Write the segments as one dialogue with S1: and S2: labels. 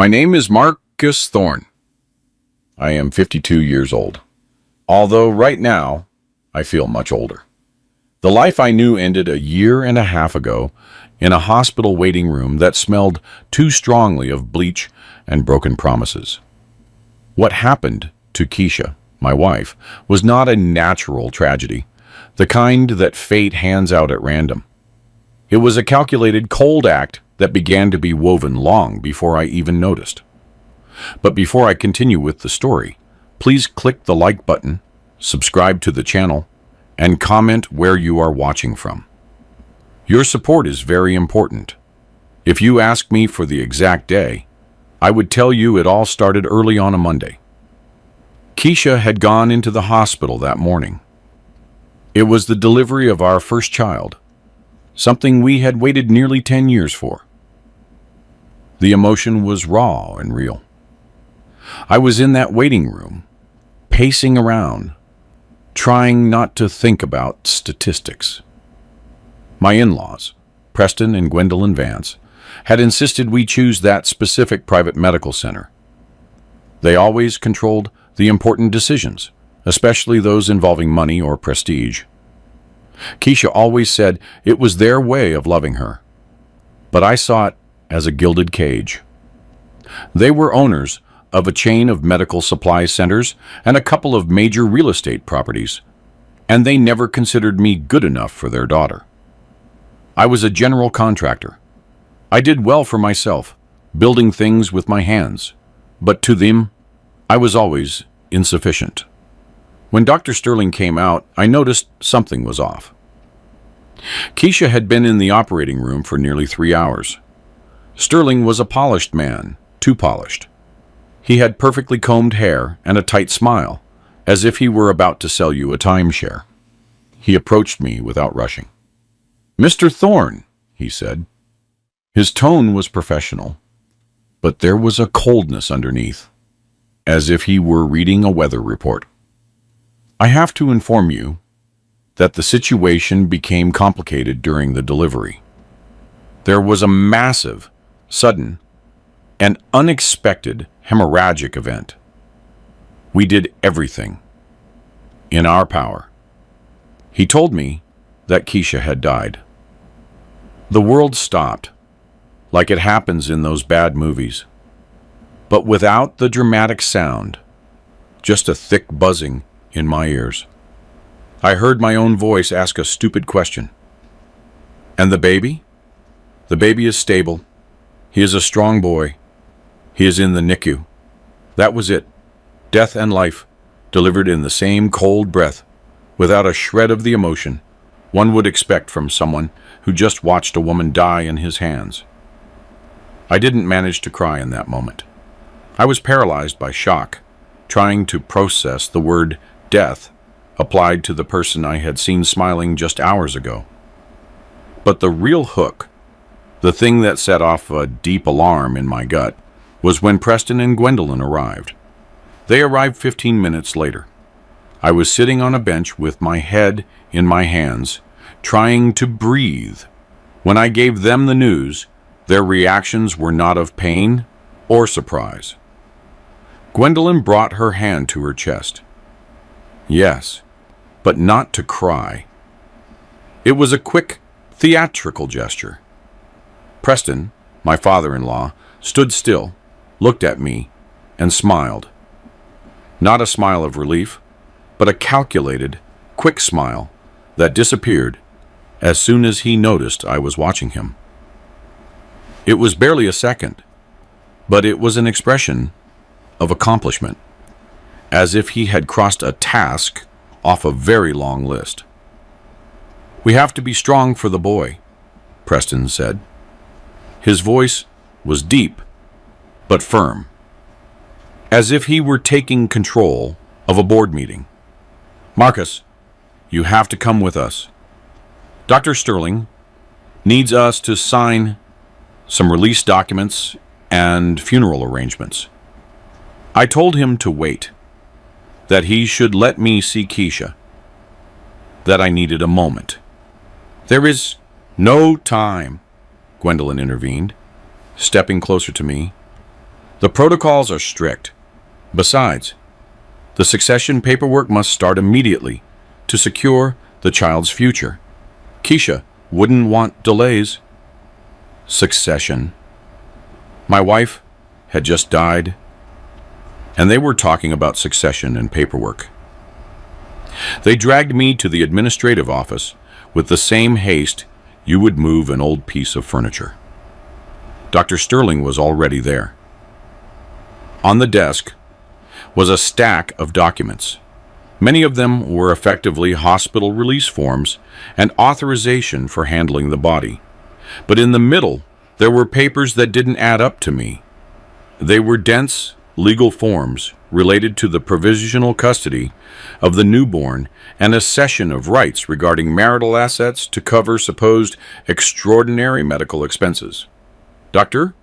S1: My name is Marcus Thorne. I am 52 years old, although right now I feel much older. The life I knew ended a year and a half ago in a hospital waiting room that smelled too strongly of bleach and broken promises. What happened to Keisha, my wife, was not a natural tragedy, the kind that fate hands out at random. It was a calculated, cold act that began to be woven long before I even noticed. But before I continue with the story, please click the like button, subscribe to the channel, and comment where you are watching from. Your support is very important. If you ask me for the exact day, I would tell you it all started early on a Monday. Keisha had gone into the hospital that morning. It was the delivery of our first child, something we had waited nearly 10 years for. The emotion was raw and real. I was in that waiting room, pacing around, trying not to think about statistics. My in-laws, Preston and Gwendolyn Vance, had insisted we choose that specific private medical center. They always controlled the important decisions, especially those involving money or prestige. Keisha always said it was their way of loving her, but I saw it as a gilded cage. They were owners of a chain of medical supply centers and a couple of major real estate properties, and they never considered me good enough for their daughter. I was a general contractor. I did well for myself, building things with my hands, but to them, I was always insufficient. When Dr. Sterling came out, I noticed something was off. Keisha had been in the operating room for nearly 3 hours. Sterling was a polished man, too polished. He had perfectly combed hair and a tight smile, as if he were about to sell you a timeshare. He approached me without rushing. "Mr. Thorne," he said. His tone was professional, but there was a coldness underneath, as if he were reading a weather report. "I have to inform you that the situation became complicated during the delivery. There was a massive, sudden, and unexpected hemorrhagic event. We did everything in our power." He told me that Keisha had died. The world stopped, like it happens in those bad movies, but without the dramatic sound, just a thick buzzing in my ears. I heard my own voice ask a stupid question. "And the baby?" "The baby is stable. He is a strong boy. He is in the NICU." That was it. Death and life, delivered in the same cold breath, without a shred of the emotion one would expect from someone who just watched a woman die in his hands. I didn't manage to cry in that moment. I was paralyzed by shock, trying to process the word death applied to the person I had seen smiling just hours ago. But the real hook, the thing that set off a deep alarm in my gut, was when Preston and Gwendolyn arrived. They arrived 15 minutes later. I was sitting on a bench with my head in my hands, trying to breathe. When I gave them the news, their reactions were not of pain or surprise. Gwendolyn brought her hand to her chest. Yes, but not to cry. It was a quick, theatrical gesture. Preston, my father-in-law, stood still, looked at me, and smiled. Not a smile of relief, but a calculated, quick smile that disappeared as soon as he noticed I was watching him. It was barely a second, but it was an expression of accomplishment, as if he had crossed a task off a very long list. "We have to be strong for the boy," Preston said. His voice was deep, but firm, as if he were taking control of a board meeting. "Marcus, you have to come with us. Dr. Sterling needs us to sign some release documents and funeral arrangements." I told him to wait, that he should let me see Keisha, that I needed a moment. "There is no time," Gwendolyn intervened, stepping closer to me. The protocols are strict. Besides, the succession paperwork must start immediately to secure the child's future. Keisha wouldn't want delays. Succession. My wife had just died, and they were talking about succession and paperwork. They dragged me to the administrative office with the same haste you would move an old piece of furniture. Dr. Sterling was already there. On the desk was a stack of documents. Many of them were effectively hospital release forms and authorization for handling the body. But in the middle, there were papers that didn't add up to me. They were dense legal forms related to the provisional custody of the newborn and a cession of rights regarding marital assets to cover supposed extraordinary medical expenses. "Doctor,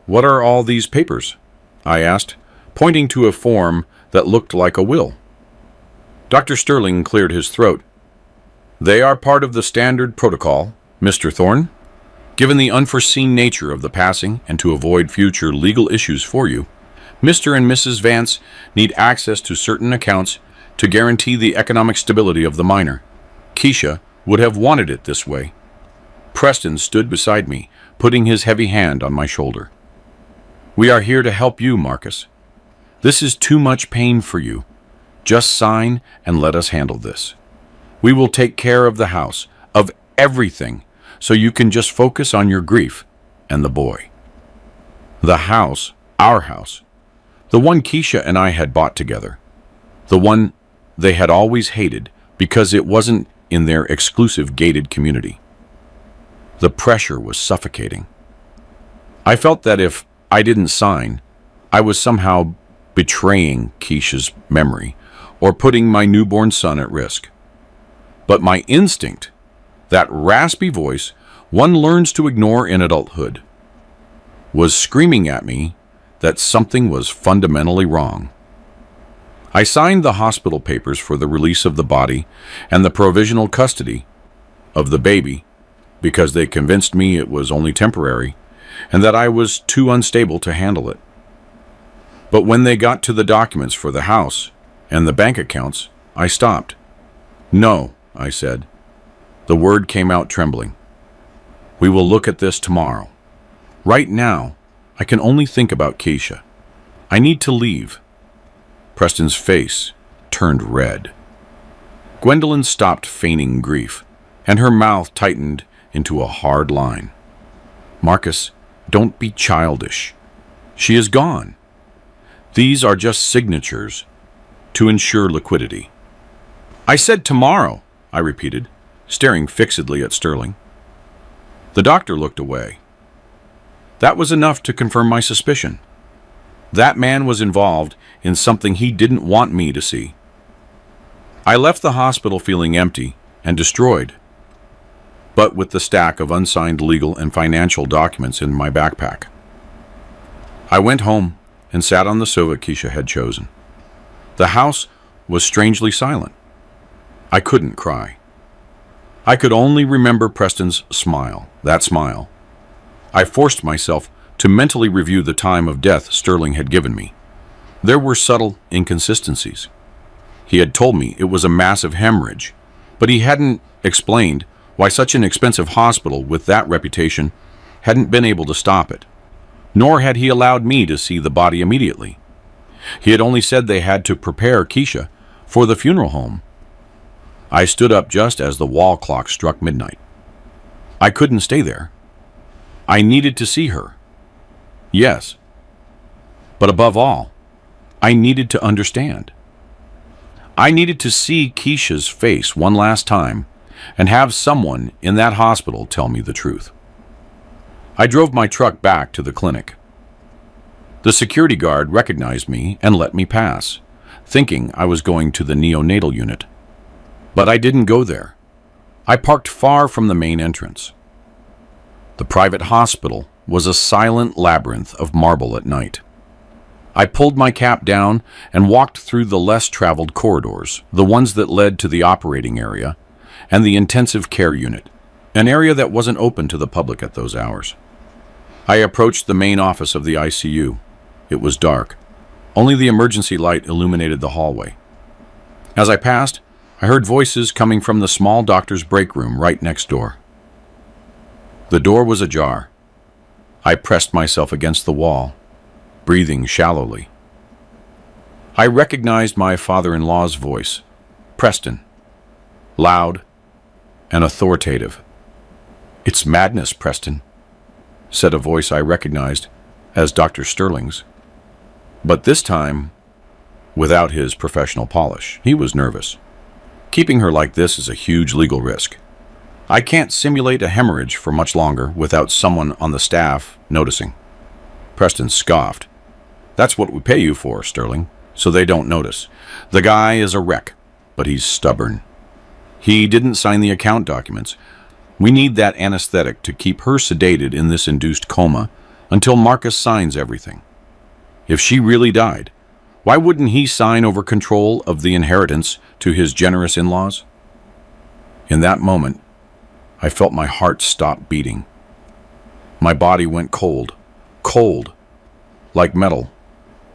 S1: what are all these papers?" I asked, pointing to a form that looked like a will. Dr. Sterling cleared his throat. "They are part of the standard protocol, Mr. Thorne. Given the unforeseen nature of the passing and to avoid future legal issues for you, Mr. and Mrs. Vance need access to certain accounts to guarantee the economic stability of the minor. Keisha would have wanted it this way." Preston stood beside me, putting his heavy hand on my shoulder. "We are here to help you, Marcus. This is too much pain for you. Just sign and let us handle this. We will take care of the house, of everything, so you can just focus on your grief and the boy." The house, our house, the one Keisha and I had bought together, the one they had always hated because it wasn't in their exclusive gated community. The pressure was suffocating. I felt that if I didn't sign, I was somehow betraying Keisha's memory or putting my newborn son at risk. But my instinct, that raspy voice one learns to ignore in adulthood, was screaming at me that something was fundamentally wrong. I signed the hospital papers for the release of the body and the provisional custody of the baby because they convinced me it was only temporary and that I was too unstable to handle it. But when they got to the documents for the house and the bank accounts, I stopped. "No," I said. The word came out trembling. "We will look at this tomorrow. Right now, I can only think about Keisha. I need to leave." Preston's face turned red. Gwendolyn stopped feigning grief, and her mouth tightened into a hard line. "Marcus, don't be childish. She is gone. These are just signatures to ensure liquidity." "I said tomorrow," I repeated, staring fixedly at Sterling. The doctor looked away. That was enough to confirm my suspicion. That man was involved in something he didn't want me to see. I left the hospital feeling empty and destroyed, but with the stack of unsigned legal and financial documents in my backpack. I went home and sat on the sofa Keisha had chosen. The house was strangely silent. I couldn't cry. I could only remember Preston's smile, that smile. I forced myself to mentally review the time of death Sterling had given me. There were subtle inconsistencies. He had told me it was a massive hemorrhage, but he hadn't explained why such an expensive hospital with that reputation hadn't been able to stop it. Nor had he allowed me to see the body immediately. He had only said they had to prepare Keisha for the funeral home. I stood up just as the wall clock struck midnight. I couldn't stay there. I needed to see her. Yes. But above all, I needed to understand. I needed to see Keisha's face one last time and have someone in that hospital tell me the truth. I drove my truck back to the clinic. The security guard recognized me and let me pass, thinking I was going to the neonatal unit. But I didn't go there. I parked far from the main entrance. The private hospital was a silent labyrinth of marble at night. I pulled my cap down and walked through the less traveled corridors, the ones that led to the operating area and the intensive care unit, an area that wasn't open to the public at those hours. I approached the main office of the ICU. It was dark. Only the emergency light illuminated the hallway. As I passed, I heard voices coming from the small doctor's break room right next door. The door was ajar. I pressed myself against the wall, breathing shallowly. I recognized my father-in-law's voice, Preston, loud and authoritative. "It's madness, Preston," said a voice I recognized as Dr. Sterling's. But this time, without his professional polish, he was nervous. Keeping her like this is a huge legal risk. I can't simulate a hemorrhage for much longer without someone on the staff noticing. Preston scoffed. "That's what we pay you for, Sterling, so they don't notice. The guy is a wreck, but he's stubborn. He didn't sign the account documents. We need that anesthetic to keep her sedated in this induced coma until Marcus signs everything. If she really died, why wouldn't he sign over control of the inheritance to his generous in-laws?" In that moment, I felt my heart stop beating. My body went cold, like metal,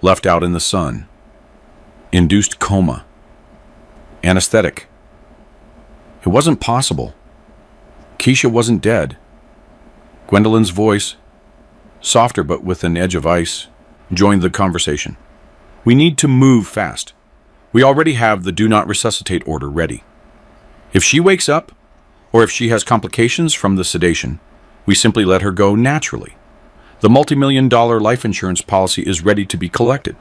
S1: left out in the sun. Induced coma. Anesthetic. It wasn't possible. Keisha wasn't dead. Gwendolyn's voice, softer but with an edge of ice, joined the conversation. "We need to move fast. We already have the do not resuscitate order ready. If she wakes up, or if she has complications from the sedation, we simply let her go naturally. The multi-million-dollar life insurance policy is ready to be collected.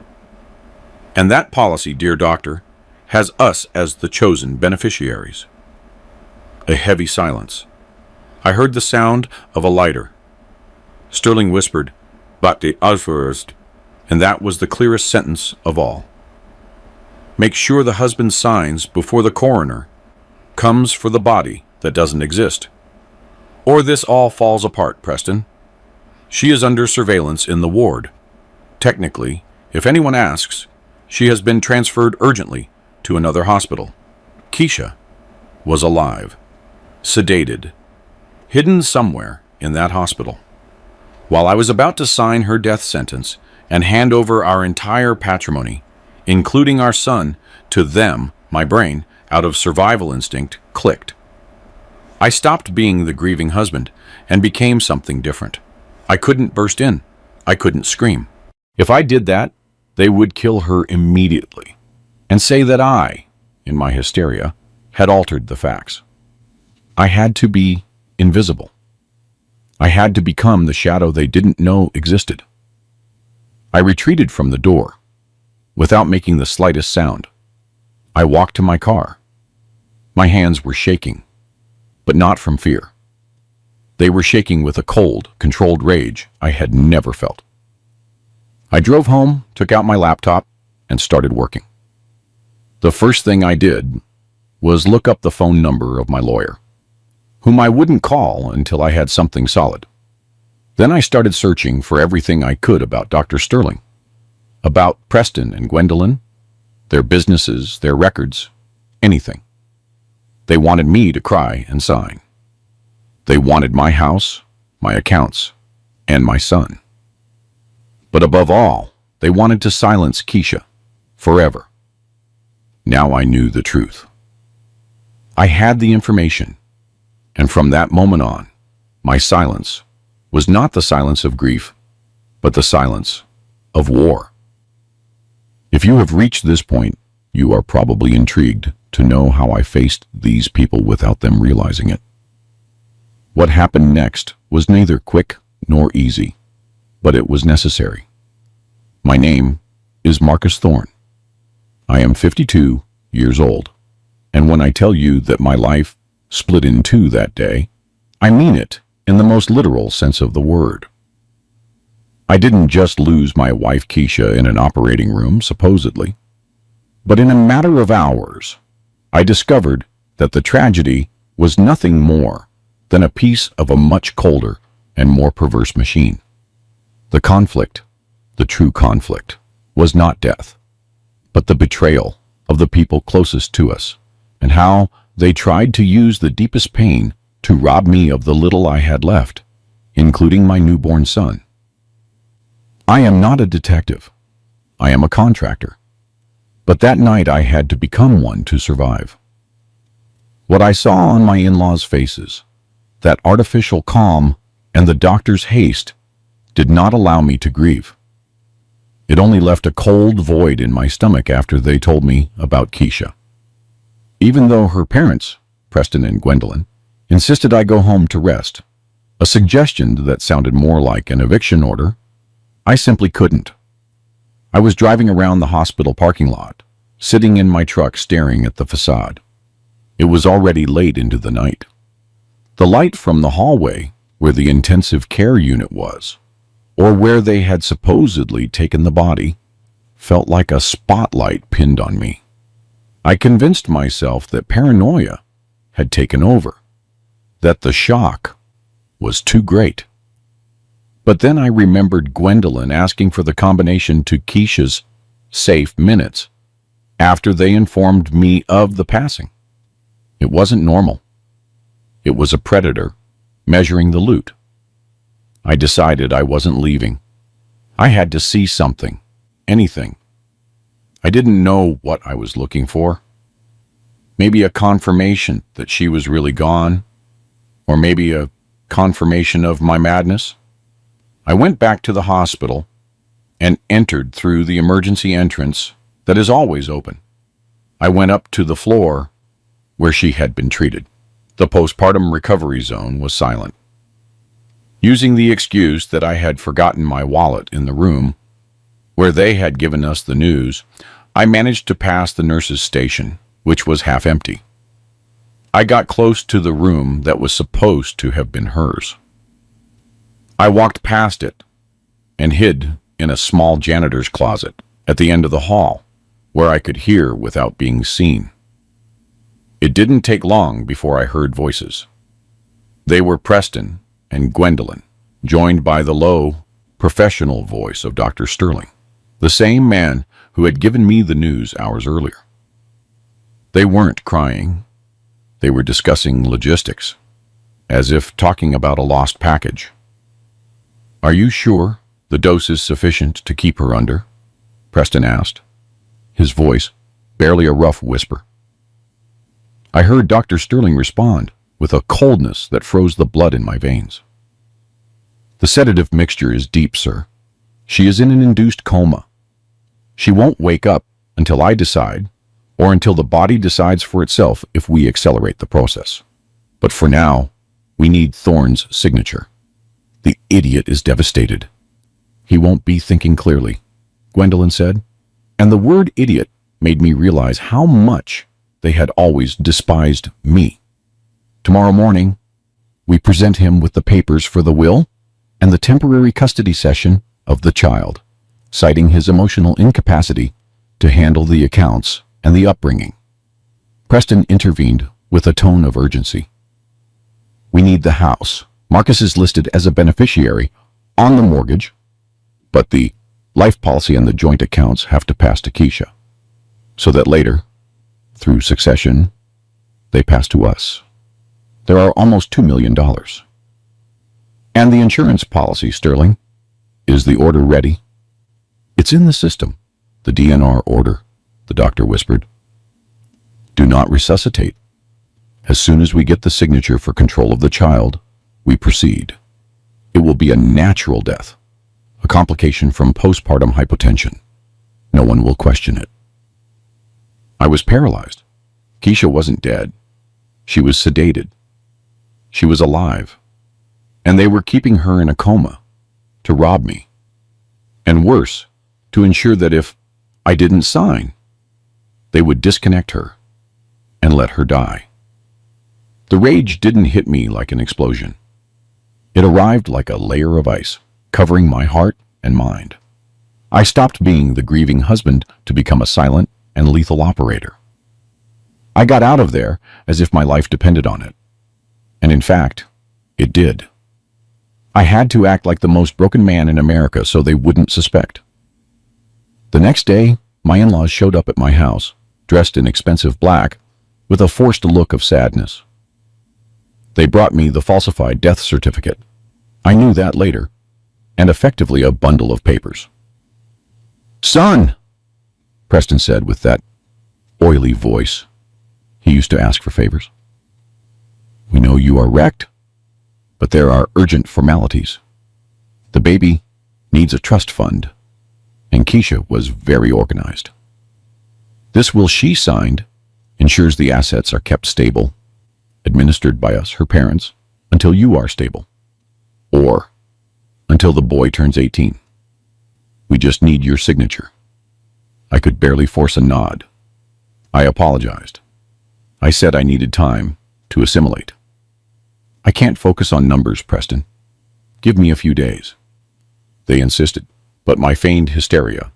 S1: And that policy, dear doctor, has us as the chosen beneficiaries." A heavy silence. I heard the sound of a lighter. Sterling whispered, "But the first," and that was the clearest sentence of all. Make sure the husband signs before the coroner comes for the body that doesn't exist. Or this all falls apart, Preston. She is under surveillance in the ward. Technically, if anyone asks, she has been transferred urgently to another hospital. Keisha was alive, sedated, hidden somewhere in that hospital. While I was about to sign her death sentence and hand over our entire patrimony, including our son, to them, my brain, out of survival instinct, clicked. I stopped being the grieving husband and became something different. I couldn't burst in. I couldn't scream. If I did that, they would kill her immediately and say that I, in my hysteria, had altered the facts. I had to be invisible. I had to become the shadow they didn't know existed. I retreated from the door, without making the slightest sound. I walked to my car. My hands were shaking, but not from fear. They were shaking with a cold, controlled rage I had never felt. I drove home, took out my laptop, and started working. The first thing I did was look up the phone number of my lawyer, whom I wouldn't call until I had something solid. Then I started searching for everything I could about Dr. Sterling, about Preston and Gwendolyn, their businesses, their records, anything. They wanted me to cry and sign. They wanted my house, my accounts, and my son. But above all, they wanted to silence Keisha forever. Now I knew the truth. I had the information, and from that moment on, my silence was not the silence of grief, but the silence of war. If you have reached this point, you are probably intrigued to know how I faced these people without them realizing it. What happened next was neither quick nor easy, but it was necessary. My name is Marcus Thorne. I am 52 years old, and when I tell you that my life split in two that day, I mean it in the most literal sense of the word. I didn't just lose my wife Keisha in an operating room, supposedly, but in a matter of hours, I discovered that the tragedy was nothing more than a piece of a much colder and more perverse machine. The conflict, the true conflict, was not death, but the betrayal of the people closest to us, and how they tried to use the deepest pain to rob me of the little I had left, including my newborn son. I am not a detective. I am a contractor. But that night I had to become one to survive. What I saw on my in-laws' faces, that artificial calm and the doctor's haste, did not allow me to grieve. It only left a cold void in my stomach after they told me about Keisha. Even though her parents, Preston and Gwendolyn, insisted I go home to rest, a suggestion that sounded more like an eviction order, I simply couldn't. I was driving around the hospital parking lot, sitting in my truck staring at the facade. It was already late into the night. The light from the hallway, where the intensive care unit was, or where they had supposedly taken the body, felt like a spotlight pinned on me. I convinced myself that paranoia had taken over, that the shock was too great. But then I remembered Gwendolyn asking for the combination to Keisha's safe minutes after they informed me of the passing. It wasn't normal. It was a predator measuring the loot. I decided I wasn't leaving. I had to see something, anything. I didn't know what I was looking for. Maybe a confirmation that she was really gone, or maybe a confirmation of my madness. I went back to the hospital and entered through the emergency entrance that is always open. I went up to the floor where she had been treated. The postpartum recovery zone was silent. Using the excuse that I had forgotten my wallet in the room where they had given us the news, I managed to pass the nurse's station, which was half empty. I got close to the room that was supposed to have been hers. I walked past it and hid in a small janitor's closet at the end of the hall, where I could hear without being seen. It didn't take long before I heard voices. They were Preston and Gwendolyn, joined by the low, professional voice of Dr. Sterling, the same man who had given me the news hours earlier. They weren't crying. They were discussing logistics, as if talking about a lost package. "Are you sure the dose is sufficient to keep her under?" Preston asked, his voice barely a rough whisper. I heard Dr. Sterling respond with a coldness that froze the blood in my veins. "The sedative mixture is deep, sir. She is in an induced coma. She won't wake up until I decide, or until the body decides for itself if we accelerate the process. But for now, we need Thorne's signature. The idiot is devastated. He won't be thinking clearly," Gwendolyn said, and the word idiot made me realize how much they had always despised me. "Tomorrow morning, we present him with the papers for the will and the temporary custody session of the child, citing his emotional incapacity to handle the accounts and the upbringing." Preston intervened with a tone of urgency. "We need the house. Marcus is listed as a beneficiary on the mortgage, but the life policy and the joint accounts have to pass to Keisha, so that later, through succession, they pass to us. There are almost $2 million. And the insurance policy, Sterling. Is the order ready?" "It's in the system, the DNR order," the doctor whispered. "Do not resuscitate. As soon as we get the signature for control of the child, we proceed. It will be a natural death, a complication from postpartum hypotension. No one will question it." I was paralyzed. Keisha wasn't dead. She was sedated. She was alive. And they were keeping her in a coma to rob me. And worse, to ensure that if I didn't sign, they would disconnect her and let her die. The rage didn't hit me like an explosion. It arrived like a layer of ice, covering my heart and mind. I stopped being the grieving husband to become a silent and lethal operator. I got out of there as if my life depended on it. And in fact, it did. I had to act like the most broken man in America so they wouldn't suspect. The next day, my in-laws showed up at my house, dressed in expensive black, with a forced look of sadness. They brought me the falsified death certificate. I knew that later, and effectively a bundle of papers. "Son," Preston said with that oily voice he used to ask for favors, "we know you are wrecked, but there are urgent formalities. The baby needs a trust fund," and Keisha was very organized. "This will she signed ensures the assets are kept stable, administered by us, her parents, until you are stable, or until the boy turns 18. We just need your signature." I could barely force a nod. I apologized. I said I needed time to assimilate. "I can't focus on numbers, Preston. Give me a few days." They insisted, but my feigned hysteria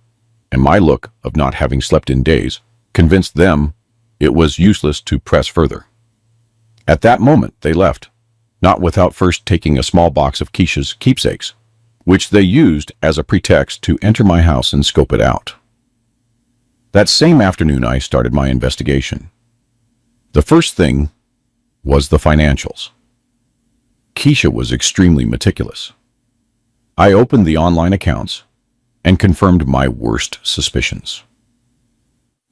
S1: and my look of not having slept in days convinced them it was useless to press further. At that moment, they left, not without first taking a small box of Keisha's keepsakes, which they used as a pretext to enter my house and scope it out. That same afternoon, I started my investigation. The first thing was the financials. Keisha was extremely meticulous. I opened the online accounts and confirmed my worst suspicions.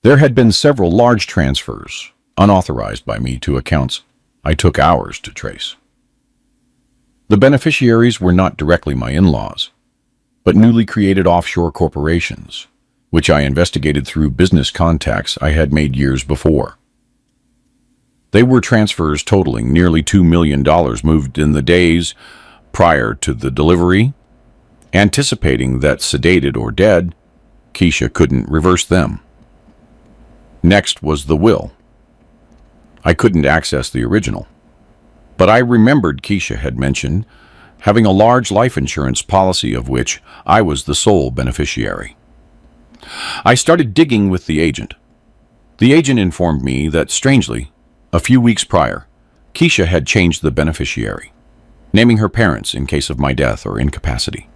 S1: There had been several large transfers, unauthorized by me, to accounts I took hours to trace. The beneficiaries were not directly my in-laws, but newly created offshore corporations, which I investigated through business contacts I had made years before. They were transfers totaling nearly $2 million moved in the days prior to the delivery, anticipating that, sedated or dead, Keisha couldn't reverse them. Next was the will. I couldn't access the original, but I remembered Keisha had mentioned having a large life insurance policy of which I was the sole beneficiary. I started digging with the agent. The agent informed me that, strangely, a few weeks prior, Keisha had changed the beneficiary, naming her parents in case of my death or incapacity.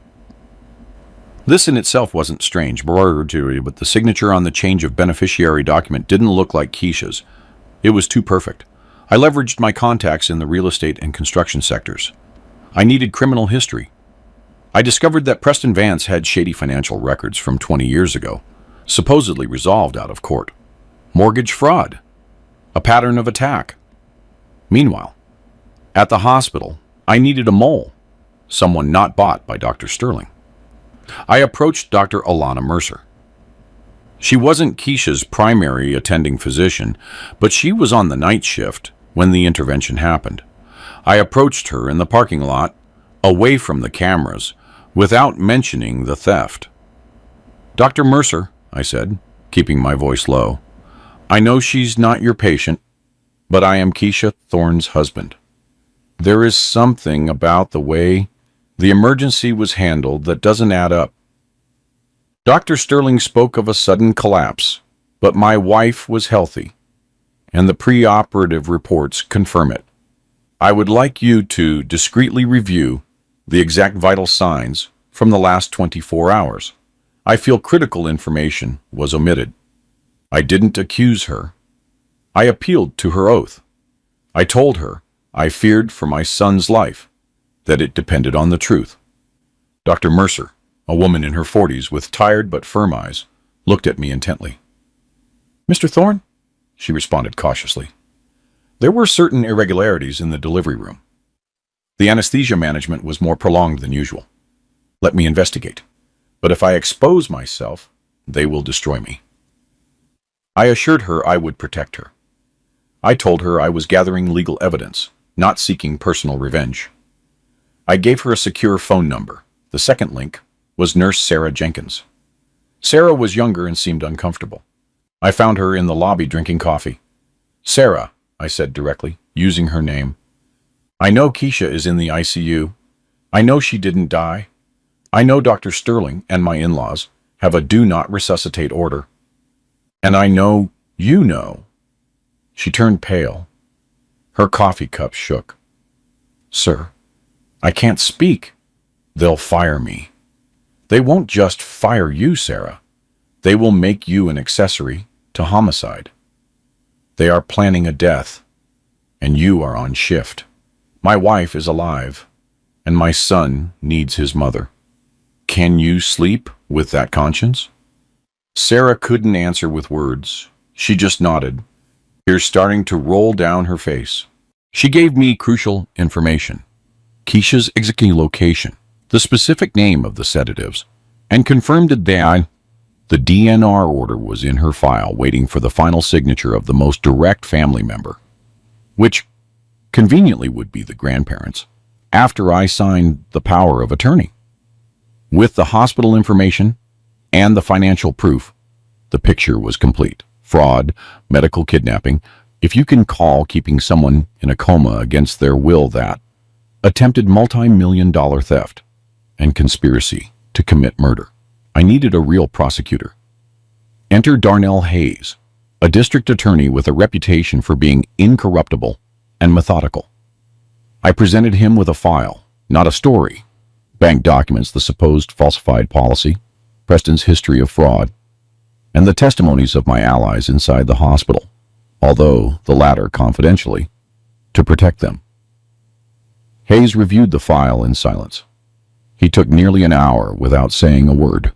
S1: This in itself wasn't strange, but the signature on the change of beneficiary document didn't look like Keisha's. It was too perfect. I leveraged my contacts in the real estate and construction sectors. I needed criminal history. I discovered that Preston Vance had shady financial records from 20 years ago, supposedly resolved out of court. Mortgage fraud. A pattern of attack. Meanwhile, at the hospital, I needed a mole, someone not bought by Dr. Sterling. I approached Dr. Alana Mercer. She wasn't Keisha's primary attending physician, but she was on the night shift when the intervention happened. I approached her in the parking lot, away from the cameras, without mentioning the theft. "Dr. Mercer," I said, keeping my voice low, "I know she's not your patient, but I am Keisha Thorne's husband. There is something about the way the emergency was handled that doesn't add up. Dr. Sterling spoke of a sudden collapse, but my wife was healthy, and the preoperative reports confirm it. I would like you to discreetly review the exact vital signs from the last 24 hours. I feel critical information was omitted. I didn't accuse her. I appealed to her oath. I told her I feared for my son's life, that it depended on the truth." Dr. Mercer, a woman in her 40s with tired but firm eyes, looked at me intently. "Mr. Thorne," she responded cautiously, "there were certain irregularities in the delivery room. The anesthesia management was more prolonged than usual. Let me investigate. But if I expose myself, they will destroy me." I assured her I would protect her. I told her I was gathering legal evidence, not seeking personal revenge. I gave her a secure phone number. The second link was Nurse Sarah Jenkins. Sarah was younger and seemed uncomfortable. I found her in the lobby drinking coffee. "Sarah," I said directly, using her name, "I know Keisha is in the ICU. I know she didn't die. I know Dr. Sterling and my in-laws have a do not resuscitate order. And I know you know." She turned pale. Her coffee cup shook. "Sir, I can't speak. They'll fire me." "They won't just fire you, Sarah. They will make you an accessory to homicide. They are planning a death, and you are on shift. My wife is alive, and my son needs his mother. Can you sleep with that conscience? Sarah couldn't answer with words. She just nodded, tears starting to roll down her face. She gave me crucial information. Keisha's exact location, the specific name of the sedatives, and confirmed that the DNR order was in her file waiting for the final signature of the most direct family member, which conveniently would be the grandparents, after I signed the power of attorney. With the hospital information and the financial proof, the picture was complete. Fraud, medical kidnapping, if you can call keeping someone in a coma against their will that, attempted multi-million-dollar theft, and conspiracy to commit murder. I needed a real prosecutor. Enter Darnell Hayes, a district attorney with a reputation for being incorruptible and methodical. I presented him with a file, not a story. Bank documents, the supposed falsified policy, Preston's history of fraud, and the testimonies of my allies inside the hospital, although the latter confidentially, to protect them. Hayes reviewed the file in silence. He took nearly an hour without saying a word.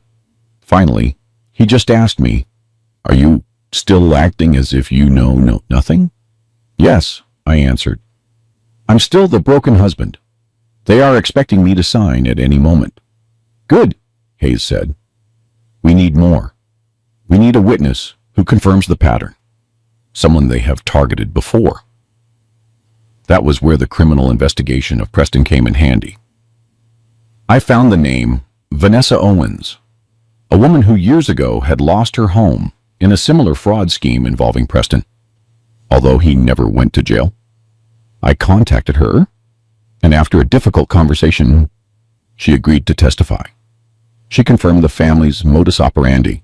S1: Finally, he just asked me, "Are you still acting as if you know nothing?" "Yes," I answered. "I'm still the broken husband. They are expecting me to sign at any moment." "Good," Hayes said. "We need more. We need a witness who confirms the pattern. Someone they have targeted before." That was where the criminal investigation of Preston came in handy. I found the name Vanessa Owens, a woman who years ago had lost her home in a similar fraud scheme involving Preston. Although he never went to jail, I contacted her, and after a difficult conversation, she agreed to testify. She confirmed the family's modus operandi,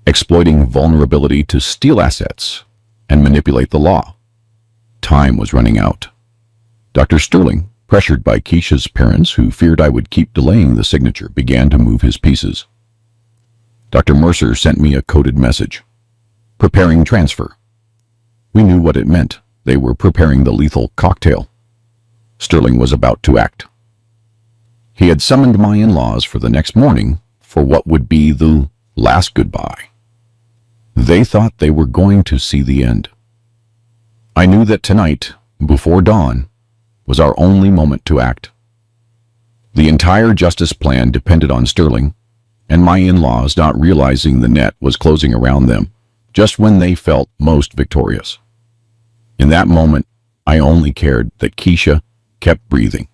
S1: exploiting vulnerability to steal assets and manipulate the law. Time was running out. Dr. Sterling, pressured by Keisha's parents who feared I would keep delaying the signature, began to move his pieces. Dr. Mercer sent me a coded message. Preparing transfer. We knew what it meant. They were preparing the lethal cocktail. Sterling was about to act. He had summoned my in-laws for the next morning for what would be the last goodbye. They thought they were going to see the end. I knew that tonight, before dawn, was our only moment to act. The entire justice plan depended on Sterling, and my in-laws not realizing the net was closing around them just when they felt most victorious. In that moment, I only cared that Keisha kept breathing,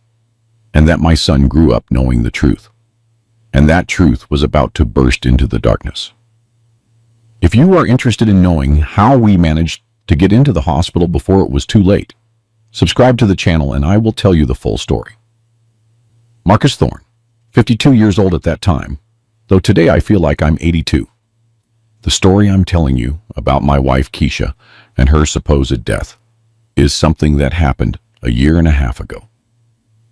S1: and that my son grew up knowing the truth. And that truth was about to burst into the darkness. If you are interested in knowing how we managed to get into the hospital before it was too late, subscribe to the channel and I will tell you the full story. Marcus Thorne, 52 years old at that time, though today I feel like I'm 82. The story I'm telling you about my wife Keisha and her supposed death is something that happened a year and a half ago.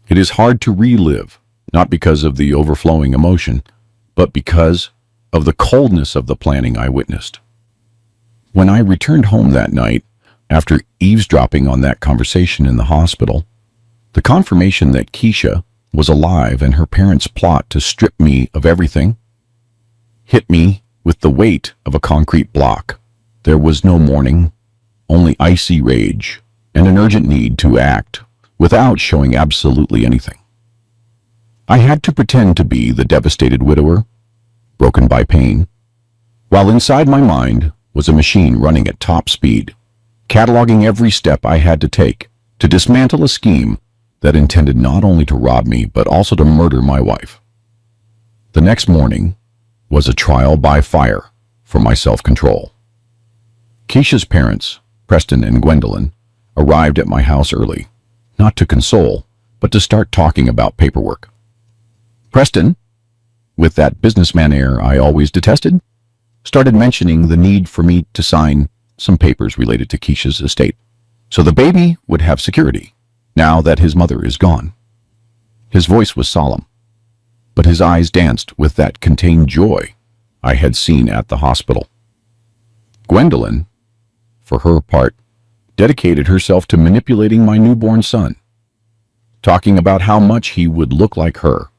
S1: It is hard to relive, not because of the overflowing emotion, but because of the coldness of the planning I witnessed. When I returned home that night, after eavesdropping on that conversation in the hospital, the confirmation that Keisha was alive and her parents' plot to strip me of everything hit me with the weight of a concrete block. There was no mourning, only icy rage and an urgent need to act without showing absolutely anything. I had to pretend to be the devastated widower, broken by pain, while inside my mind was a machine running at top speed, cataloging every step I had to take to dismantle a scheme that intended not only to rob me but also to murder my wife. The next morning was a trial by fire for my self-control. Keisha's parents, Preston and Gwendolyn, arrived at my house early, not to console, but to start talking about paperwork. Preston, with that businessman air I always detested, started mentioning the need for me to sign some papers related to Keisha's estate, so the baby would have security, now that his mother is gone. His voice was solemn, but his eyes danced with that contained joy I had seen at the hospital. Gwendolyn, for her part, dedicated herself to manipulating my newborn son, talking about how much he would look like her,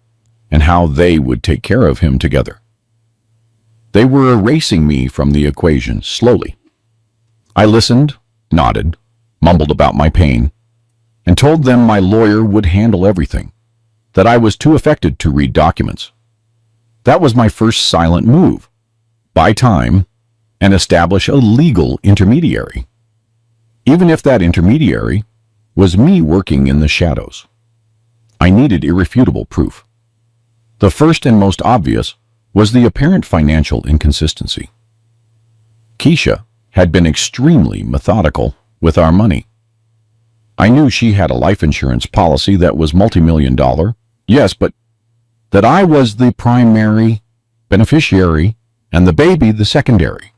S1: and how they would take care of him together. They were erasing me from the equation slowly. I listened, nodded, mumbled about my pain, and told them my lawyer would handle everything, that I was too affected to read documents. That was my first silent move. Buy time and establish a legal intermediary. Even if that intermediary was me working in the shadows. I needed irrefutable proof. The first and most obvious was the apparent financial inconsistency. Keisha had been extremely methodical with our money. I knew she had a life insurance policy that was multi-million-dollar, yes, but that I was the primary beneficiary and the baby the secondary.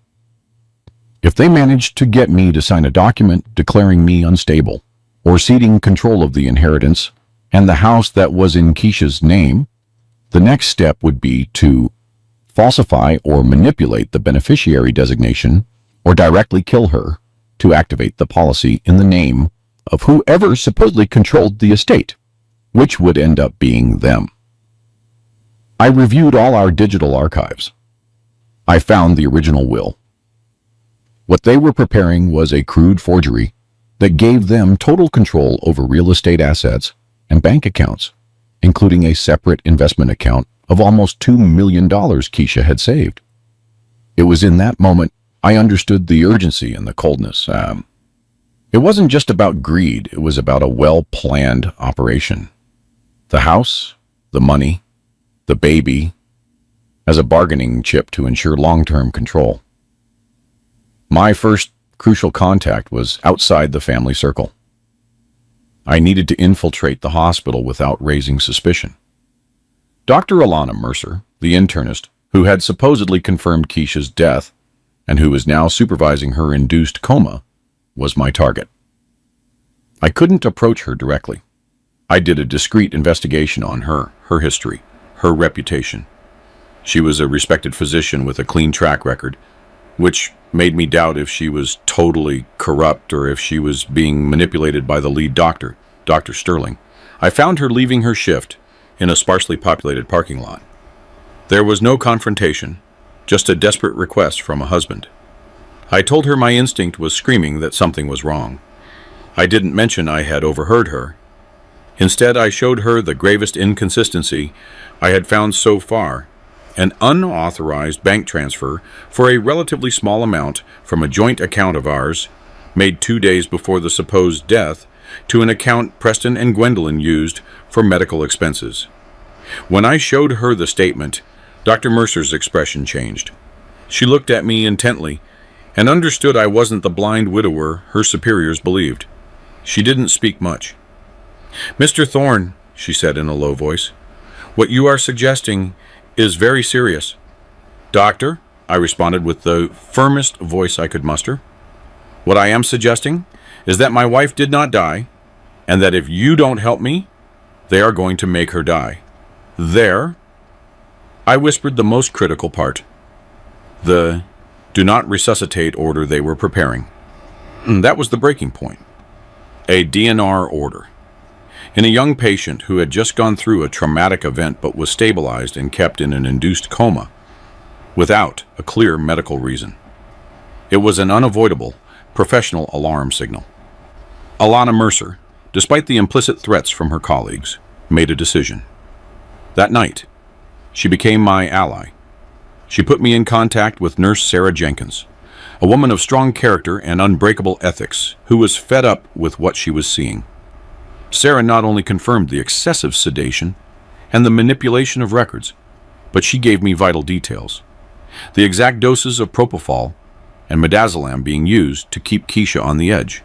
S1: If they managed to get me to sign a document declaring me unstable or ceding control of the inheritance and the house that was in Keisha's name, the next step would be to falsify or manipulate the beneficiary designation or directly kill her to activate the policy in the name of whoever supposedly controlled the estate, which would end up being them. I reviewed all our digital archives. I found the original will. What they were preparing was a crude forgery that gave them total control over real estate assets and bank accounts, including a separate investment account of almost $2 million Keisha had saved. It was in that moment I understood the urgency and the coldness. It wasn't just about greed, it was about a well-planned operation. The house, the money, the baby, as a bargaining chip to ensure long-term control. My first crucial contact was outside the family circle. I needed to infiltrate the hospital without raising suspicion. Dr. Alana Mercer, the internist who had supposedly confirmed Keisha's death and who was now supervising her induced coma, was my target. I couldn't approach her directly. I did a discreet investigation on her history, her reputation. She was a respected physician with a clean track record, which made me doubt if she was totally corrupt or if she was being manipulated by the lead doctor, Dr. Sterling. I found her leaving her shift in a sparsely populated parking lot. There was no confrontation, just a desperate request from a husband. I told her my instinct was screaming that something was wrong. I didn't mention I had overheard her. Instead, I showed her the gravest inconsistency I had found so far: an unauthorized bank transfer for a relatively small amount from a joint account of ours, made 2 days before the supposed death, to an account Preston and Gwendolyn used for medical expenses. When I showed her the statement, Dr. Mercer's expression changed. She looked at me intently and understood I wasn't the blind widower her superiors believed. She didn't speak much. "Mr. Thorne," she said in a low voice, "what you are suggesting is very serious." "Doctor," I responded with the firmest voice I could muster, "what I am suggesting is that my wife did not die, and that if you don't help me, they are going to make her die. There," I whispered the most critical part, the "do not resuscitate" order they were preparing. That was the breaking point. A DNR order. In a young patient who had just gone through a traumatic event but was stabilized and kept in an induced coma, without a clear medical reason. It was an unavoidable, professional alarm signal. Alana Mercer, despite the implicit threats from her colleagues, made a decision. That night, she became my ally. She put me in contact with Nurse Sarah Jenkins, a woman of strong character and unbreakable ethics who was fed up with what she was seeing. Sarah not only confirmed the excessive sedation and the manipulation of records, but she gave me vital details. The exact doses of propofol and midazolam being used to keep Keisha on the edge,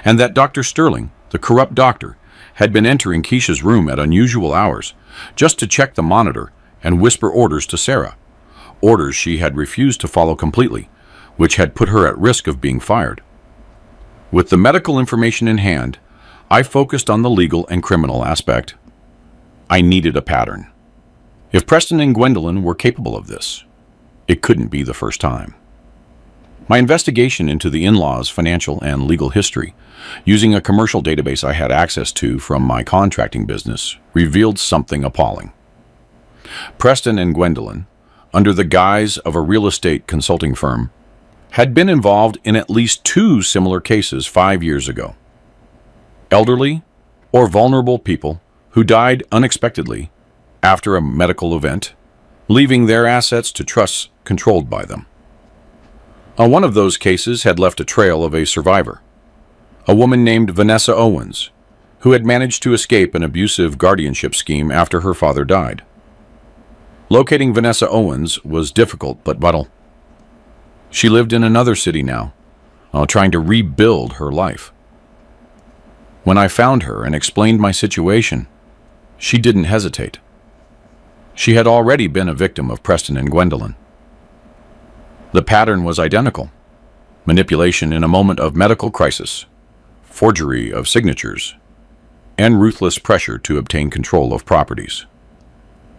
S1: and that Dr. Sterling, the corrupt doctor, had been entering Keisha's room at unusual hours just to check the monitor and whisper orders to Sarah, orders she had refused to follow completely, which had put her at risk of being fired. With the medical information in hand, I focused on the legal and criminal aspect. I needed a pattern. If Preston and Gwendolyn were capable of this, it couldn't be the first time. My investigation into the in-laws' financial and legal history, using a commercial database I had access to from my contracting business, revealed something appalling. Preston and Gwendolyn, under the guise of a real estate consulting firm, had been involved in at least 2 similar cases 5 years ago. Elderly or vulnerable people who died unexpectedly after a medical event, leaving their assets to trusts controlled by them. One of those cases had left a trail of a survivor, a woman named Vanessa Owens, who had managed to escape an abusive guardianship scheme after her father died. Locating Vanessa Owens was difficult but vital. She lived in another city now, trying to rebuild her life. When I found her and explained my situation, she didn't hesitate. She had already been a victim of Preston and Gwendolyn. The pattern was identical: manipulation in a moment of medical crisis, forgery of signatures, and ruthless pressure to obtain control of properties.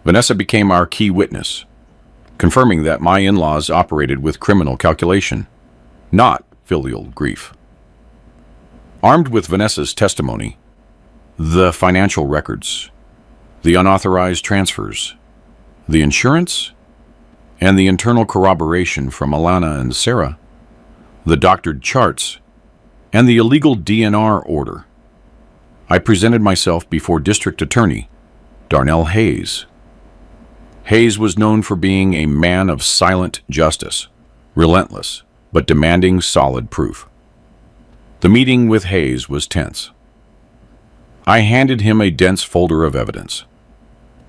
S1: Vanessa became our key witness, confirming that my in-laws operated with criminal calculation, not filial grief. Armed with Vanessa's testimony, the financial records, the unauthorized transfers, the insurance, and the internal corroboration from Alana and Sarah, the doctored charts, and the illegal DNR order, I presented myself before District Attorney Darnell Hayes. Hayes was known for being a man of silent justice, relentless, but demanding solid proof. The meeting with Hayes was tense. I handed him a dense folder of evidence.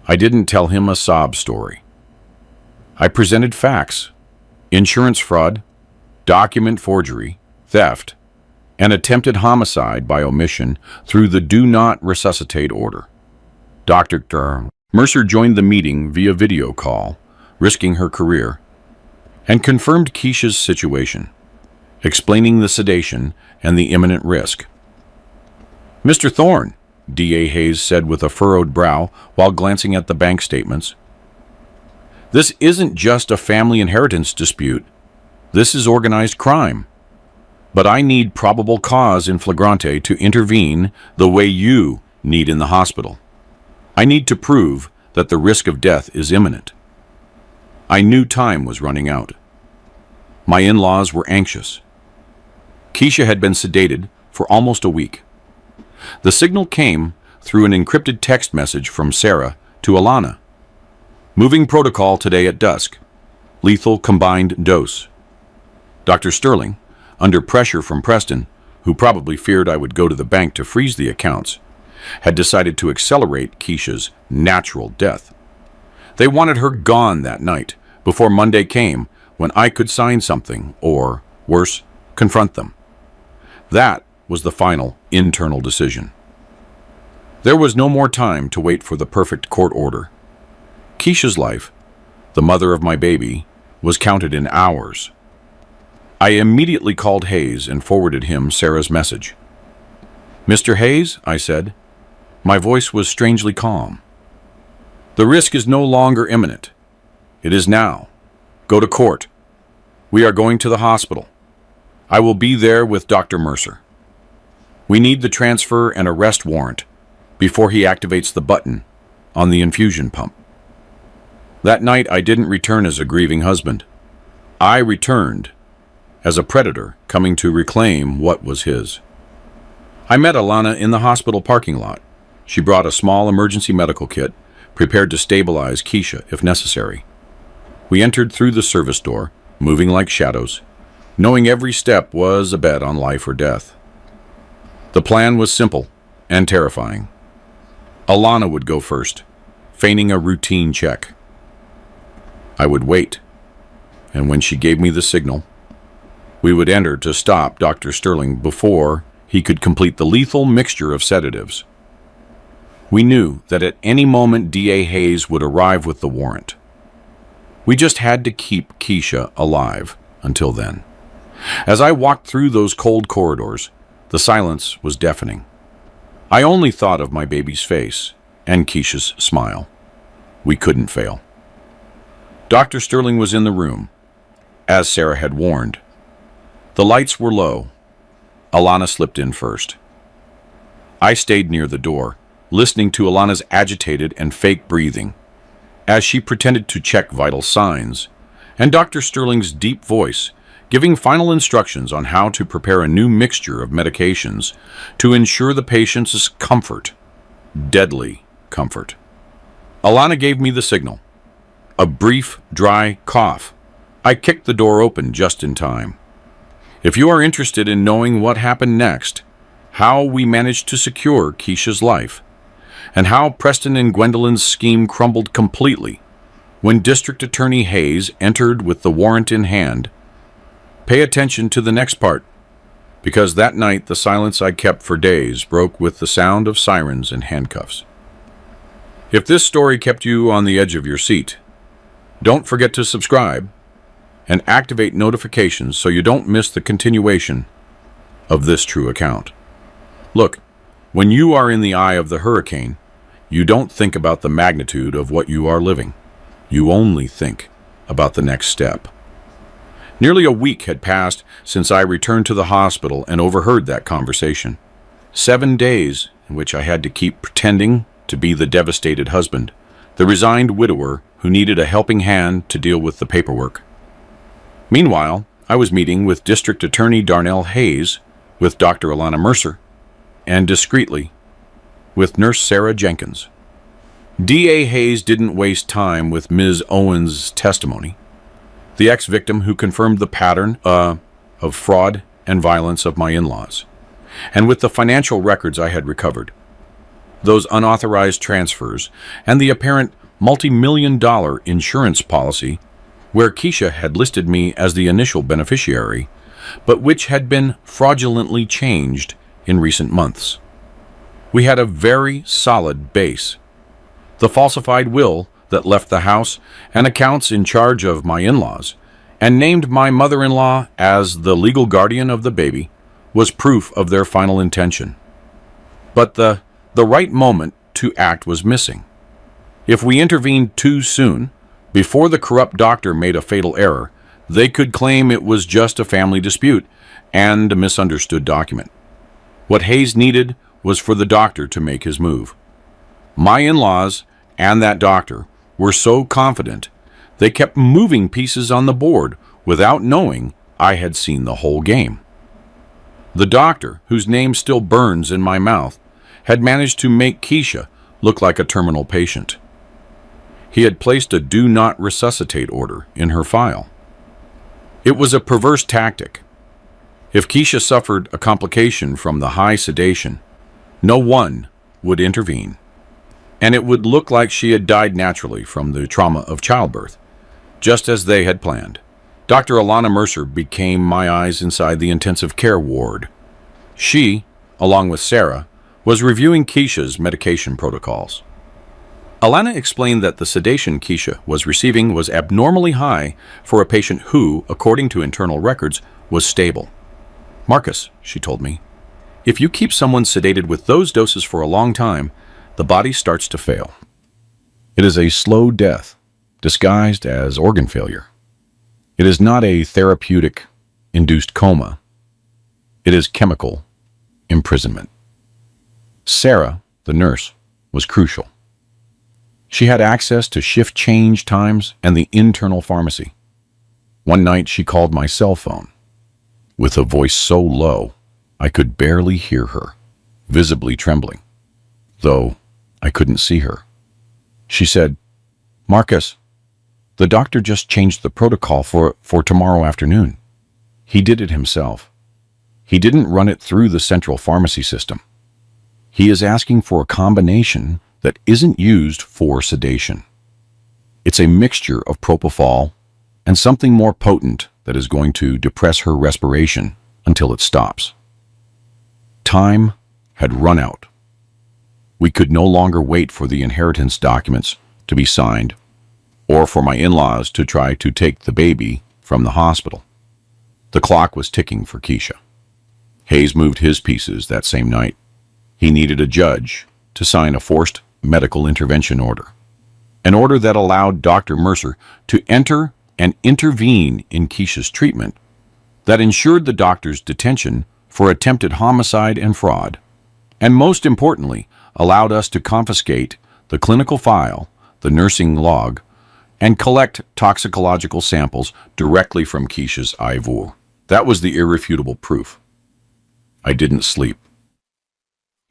S1: I didn't tell him a sob story. I presented facts: insurance fraud, document forgery, theft, and attempted homicide by omission through the Do Not Resuscitate order. Dr. Mercer joined the meeting via video call, risking her career, and confirmed Keisha's situation, explaining the sedation and the imminent risk. "Mr. Thorne," D.A. Hayes said with a furrowed brow while glancing at the bank statements, "this isn't just a family inheritance dispute. This is organized crime. But I need probable cause in flagrante to intervene the way you need in the hospital. I need to prove that the risk of death is imminent." I knew time was running out. My in-laws were anxious. Keisha had been sedated for almost a week. The signal came through an encrypted text message from Sarah to Alana. "Moving protocol today at dusk. Lethal combined dose." Dr. Sterling, under pressure from Preston, who probably feared I would go to the bank to freeze the accounts, had decided to accelerate Keisha's natural death. They wanted her gone that night, before Monday came, when I could sign something, or, worse, confront them. That was the final internal decision. There was no more time to wait for the perfect court order. Keisha's life, the mother of my baby, was counted in hours. I immediately called Hayes and forwarded him Sarah's message. "Mr. Hayes," I said. My voice was strangely calm. "The risk is no longer imminent. It is now. Go to court. We are going to the hospital. I will be there with Dr. Mercer. We need the transfer and arrest warrant before he activates the button on the infusion pump." That night I didn't return as a grieving husband. I returned as a predator coming to reclaim what was his. I met Alana in the hospital parking lot. She brought a small emergency medical kit, prepared to stabilize Keisha if necessary. We entered through the service door, moving like shadows, knowing every step was a bet on life or death. The plan was simple and terrifying. Alana would go first, feigning a routine check. I would wait, and when she gave me the signal, we would enter to stop Dr. Sterling before he could complete the lethal mixture of sedatives. We knew that at any moment D.A. Hayes would arrive with the warrant. We just had to keep Keisha alive until then. As I walked through those cold corridors, the silence was deafening. I only thought of my baby's face and Keisha's smile. We couldn't fail. Dr. Sterling was in the room, as Sarah had warned. The lights were low. Alana slipped in first. I stayed near the door, listening to Alana's agitated and fake breathing. as she pretended to check vital signs, and Dr. Sterling's deep voice giving final instructions on how to prepare a new mixture of medications to ensure the patient's comfort, deadly comfort. Alana gave me the signal. A brief, dry cough. I kicked the door open just in time. If you are interested in knowing what happened next, how we managed to secure Keisha's life, and how Preston and Gwendolyn's scheme crumbled completely when District Attorney Hayes entered with the warrant in hand, pay attention to the next part, because that night the silence I kept for days broke with the sound of sirens and handcuffs. If this story kept you on the edge of your seat, don't forget to subscribe and activate notifications so you don't miss the continuation of this true account. Look, when you are in the eye of the hurricane, you don't think about the magnitude of what you are living. You only think about the next step. Nearly a week had passed since I returned to the hospital and overheard that conversation. 7 days in which I had to keep pretending to be the devastated husband, the resigned widower who needed a helping hand to deal with the paperwork. Meanwhile, I was meeting with District Attorney Darnell Hayes, with Dr. Alana Mercer, and discreetly, with Nurse Sarah Jenkins. D.A. Hayes didn't waste time with Ms. Owens' testimony, the ex-victim who confirmed the pattern of fraud and violence of my in-laws, and with the financial records I had recovered, those unauthorized transfers, and the apparent multi-million-dollar insurance policy where Keisha had listed me as the initial beneficiary, but which had been fraudulently changed in recent months. We had a very solid base. The falsified will that left the house and accounts in charge of my in-laws and named my mother-in-law as the legal guardian of the baby was proof of their final intention. But the right moment to act was missing. If we intervened too soon, before the corrupt doctor made a fatal error, they could claim it was just a family dispute and a misunderstood document. What Hayes needed was for the doctor to make his move. My in-laws and that doctor were so confident they kept moving pieces on the board without knowing I had seen the whole game. The doctor, whose name still burns in my mouth, had managed to make Keisha look like a terminal patient. He had placed a do not resuscitate order in her file. It was a perverse tactic. If Keisha suffered a complication from the high sedation, no one would intervene, and it would look like she had died naturally from the trauma of childbirth, just as they had planned. Dr. Alana Mercer became my eyes inside the intensive care ward. She, along with Sarah, was reviewing Keisha's medication protocols. Alana explained that the sedation Keisha was receiving was abnormally high for a patient who, according to internal records, was stable. "Marcus," she told me, "if you keep someone sedated with those doses for a long time, the body starts to fail. It is a slow death, disguised as organ failure. It is not a therapeutic-induced coma. It is chemical imprisonment." Sarah, the nurse, was crucial. She had access to shift change times and the internal pharmacy. One night she called my cell phone, with a voice so low I could barely hear her, visibly trembling, though I couldn't see her. She said, "Marcus, the doctor just changed the protocol for tomorrow afternoon. He did it himself. He didn't run it through the central pharmacy system. He is asking for a combination that isn't used for sedation. It's a mixture of propofol and something more potent that is going to depress her respiration until it stops." Time had run out. We could no longer wait for the inheritance documents to be signed or for my in-laws to try to take the baby from the hospital. The clock was ticking for Keisha. Hayes moved his pieces that same night. He needed a judge to sign a forced medical intervention order, an order that allowed Dr. Mercer to enter and intervene in Keisha's treatment, that ensured the doctor's detention for attempted homicide and fraud, and most importantly, allowed us to confiscate the clinical file the nursing log, and collect toxicological samples directly from Keisha's IV. That was the irrefutable proof. I didn't sleep.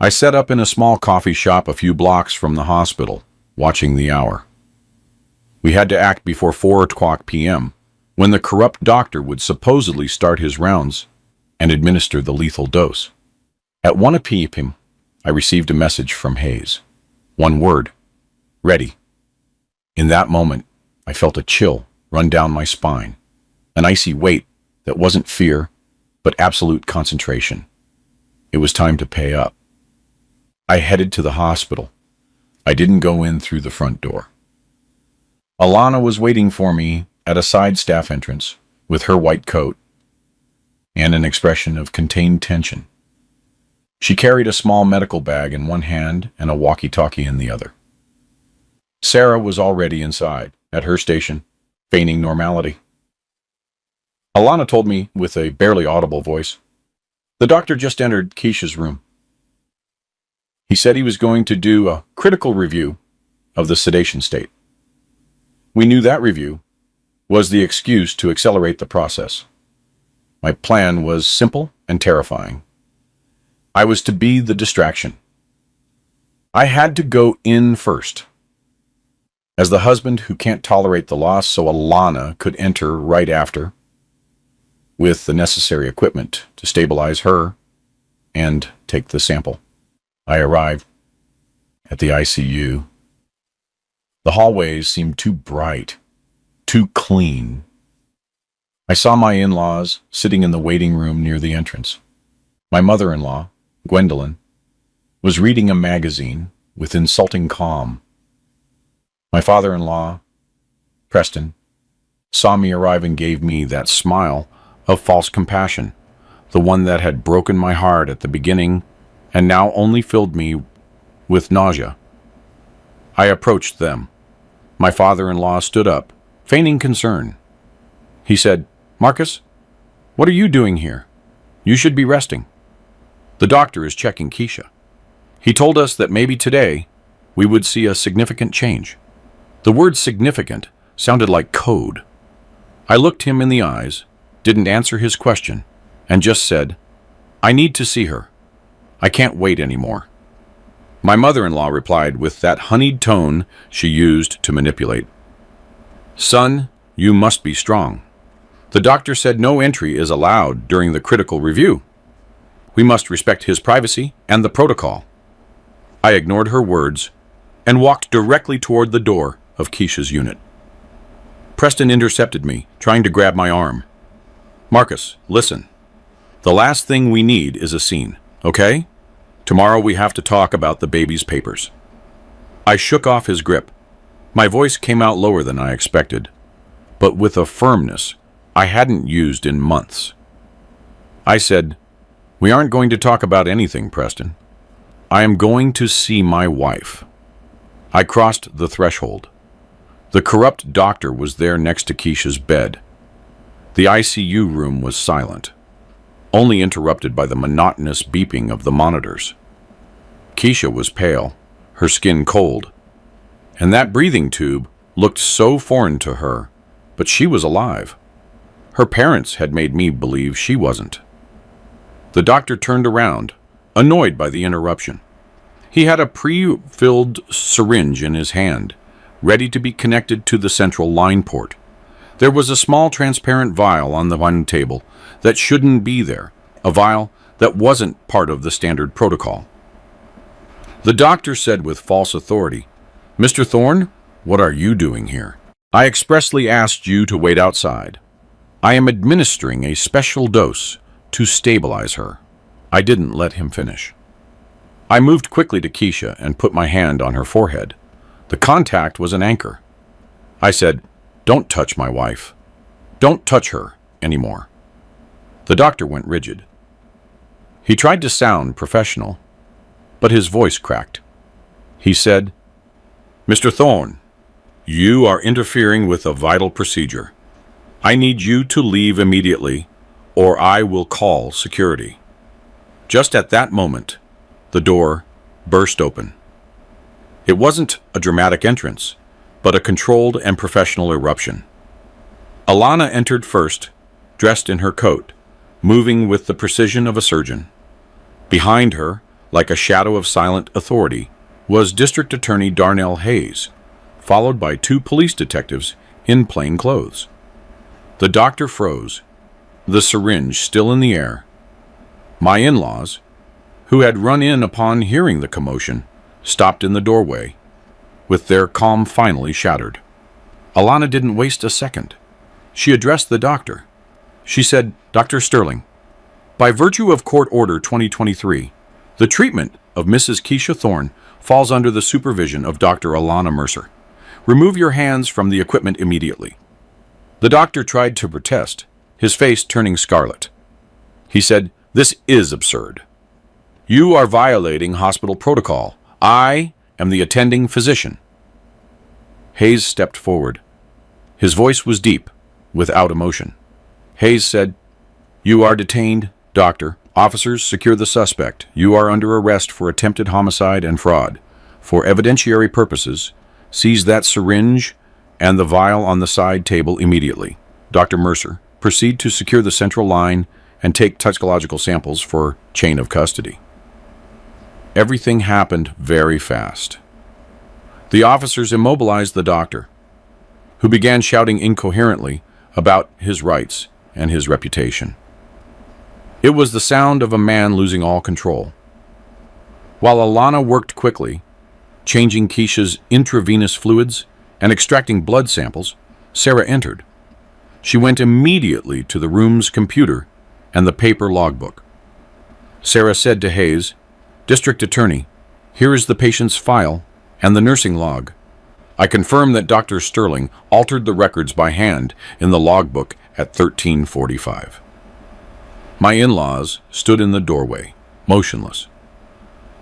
S1: I set up in a small coffee shop a few blocks from the hospital, watching the hour. We had to act before 4 p.m., when the corrupt doctor would supposedly start his rounds and administer the lethal dose. At 1 p.m., I received a message from Hayes. One word: ready. In that moment, I felt a chill run down my spine, an icy weight that wasn't fear, but absolute concentration. It was time to pay up. I headed to the hospital. I didn't go in through the front door. Alana was waiting for me at a side staff entrance with her white coat and an expression of contained tension. She carried a small medical bag in one hand and a walkie-talkie in the other. Sarah was already inside, at her station, feigning normality. Alana told me with a barely audible voice, "The doctor just entered Keisha's room. He said he was going to do a critical review of the sedation state." We knew that review was the excuse to accelerate the process. My plan was simple and terrifying. I was to be the distraction. I had to go in first, as the husband who can't tolerate the loss, so Alana could enter right after, with the necessary equipment to stabilize her and take the sample. I arrived at the ICU. The hallways seemed too bright, too clean. I saw my in-laws sitting in the waiting room near the entrance. My mother-in-law, Gwendolyn, was reading a magazine with insulting calm. My father-in-law, Preston, saw me arrive and gave me that smile of false compassion, the one that had broken my heart at the beginning and now only filled me with nausea. I approached them. My father-in-law stood up, feigning concern. He said, "Marcus, what are you doing here? You should be resting. The doctor is checking Keisha. He told us that maybe today we would see a significant change." The word significant sounded like code. I looked him in the eyes, didn't answer his question, and just said, "I need to see her. I can't wait anymore." My mother-in-law replied with that honeyed tone she used to manipulate. "Son, you must be strong. The doctor said no entry is allowed during the critical review. We must respect his privacy and the protocol." I ignored her words and walked directly toward the door of Keisha's unit. Preston intercepted me, trying to grab my arm. "Marcus, listen. The last thing we need is a scene, okay? Tomorrow we have to talk about the baby's papers." I shook off his grip. My voice came out lower than I expected, but with a firmness I hadn't used in months. I said, "We aren't going to talk about anything, Preston. I am going to see my wife." I crossed the threshold. The corrupt doctor was there next to Keisha's bed. The ICU room was silent, only interrupted by the monotonous beeping of the monitors. Keisha was pale, her skin cold, and that breathing tube looked so foreign to her, but she was alive. Her parents had made me believe she wasn't. The doctor turned around, annoyed by the interruption. He had a pre-filled syringe in his hand, ready to be connected to the central line port. There was a small transparent vial on the one table that shouldn't be there, a vial that wasn't part of the standard protocol. The doctor said with false authority, "Mr. Thorne, what are you doing here? I expressly asked you to wait outside. I am administering a special dose to stabilize her." I didn't let him finish. I moved quickly to Keisha and put my hand on her forehead. The contact was an anchor. I said, "Don't touch my wife. Don't touch her anymore." The doctor went rigid. He tried to sound professional, but his voice cracked. He said, "Mr. Thorne, you are interfering with a vital procedure. I need you to leave immediately, or I will call security." Just at that moment, the door burst open. It wasn't a dramatic entrance. but a controlled and professional eruption. Alana entered first, dressed in her coat, moving with the precision of a surgeon. Behind her, like a shadow of silent authority, was District Attorney Darnell Hayes, followed by 2 police detectives in plain clothes. The doctor froze, the syringe still in the air. My in-laws, who had run in upon hearing the commotion, stopped in the doorway, with their calm finally shattered. Alana didn't waste a second. She addressed the doctor. She said, "Dr. Sterling, by virtue of Court Order 2023, the treatment of Mrs. Keisha Thorne falls under the supervision of Dr. Alana Mercer. Remove your hands from the equipment immediately." The doctor tried to protest, his face turning scarlet. He said, "This is absurd. You are violating hospital protocol. I am the attending physician." Hayes stepped forward. His voice was deep, without emotion. Hayes said, "You are detained, doctor. Officers, secure the suspect. You are under arrest for attempted homicide and fraud. For evidentiary purposes, seize that syringe and the vial on the side table immediately. Dr. Mercer, proceed to secure the central line and take toxicological samples for chain of custody." Everything happened very fast. The officers immobilized the doctor, who began shouting incoherently about his rights and his reputation. It was the sound of a man losing all control. While Alana worked quickly, changing Keisha's intravenous fluids and extracting blood samples, Sarah entered. She went immediately to the room's computer and the paper logbook. Sarah said to Hayes, "District Attorney, here is the patient's file and the nursing log. I confirm that Dr. Sterling altered the records by hand in the logbook at 13:45. My in-laws stood in the doorway, motionless.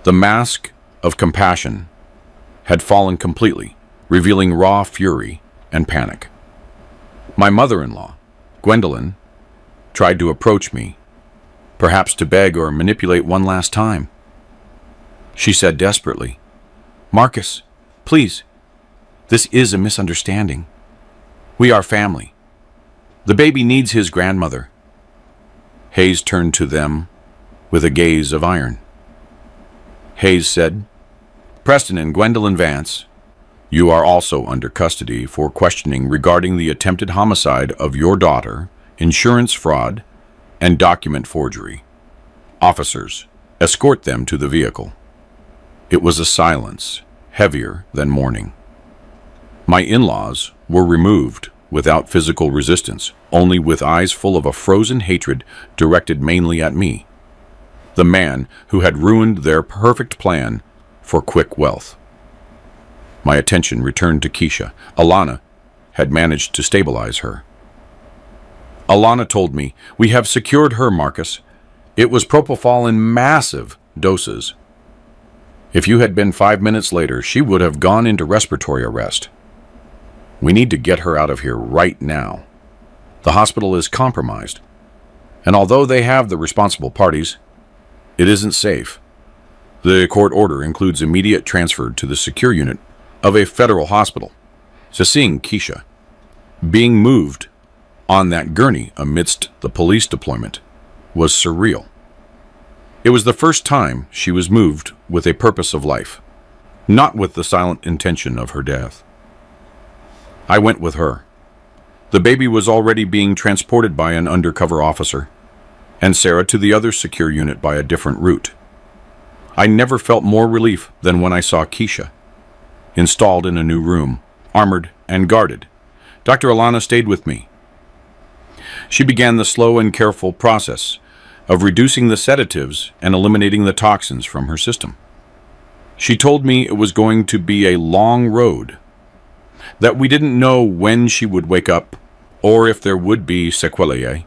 S1: The mask of compassion had fallen completely, revealing raw fury and panic. My mother-in-law, Gwendolyn, tried to approach me, perhaps to beg or manipulate one last time. She said desperately, "Marcus, please, this is a misunderstanding. We are family. The baby needs his grandmother." Hayes turned to them with a gaze of iron. Hayes said, "Preston and Gwendolyn Vance, you are also under custody for questioning regarding the attempted homicide of your daughter, insurance fraud, and document forgery. Officers, escort them to the vehicle." It was a silence, heavier than mourning. My in-laws were removed without physical resistance, only with eyes full of a frozen hatred directed mainly at me, the man who had ruined their perfect plan for quick wealth. My attention returned to Keisha. Alana had managed to stabilize her. Alana told me, "We have secured her, Marcus. It was propofol in massive doses. If you had been 5 minutes later, she would have gone into respiratory arrest. We need to get her out of here right now. The hospital is compromised, and although they have the responsible parties, it isn't safe. The court order includes immediate transfer to the secure unit of a federal hospital." So seeing Keisha being moved on that gurney amidst the police deployment was surreal. It was the first time she was moved with a purpose of life, not with the silent intention of her death. I went with her. The baby was already being transported by an undercover officer, and Sarah to the other secure unit by a different route. I never felt more relief than when I saw Keisha, installed in a new room, armored and guarded. Dr. Alana stayed with me. She began the slow and careful process of reducing the sedatives and eliminating the toxins from her system. She told me it was going to be a long road, that we didn't know when she would wake up or if there would be sequelae,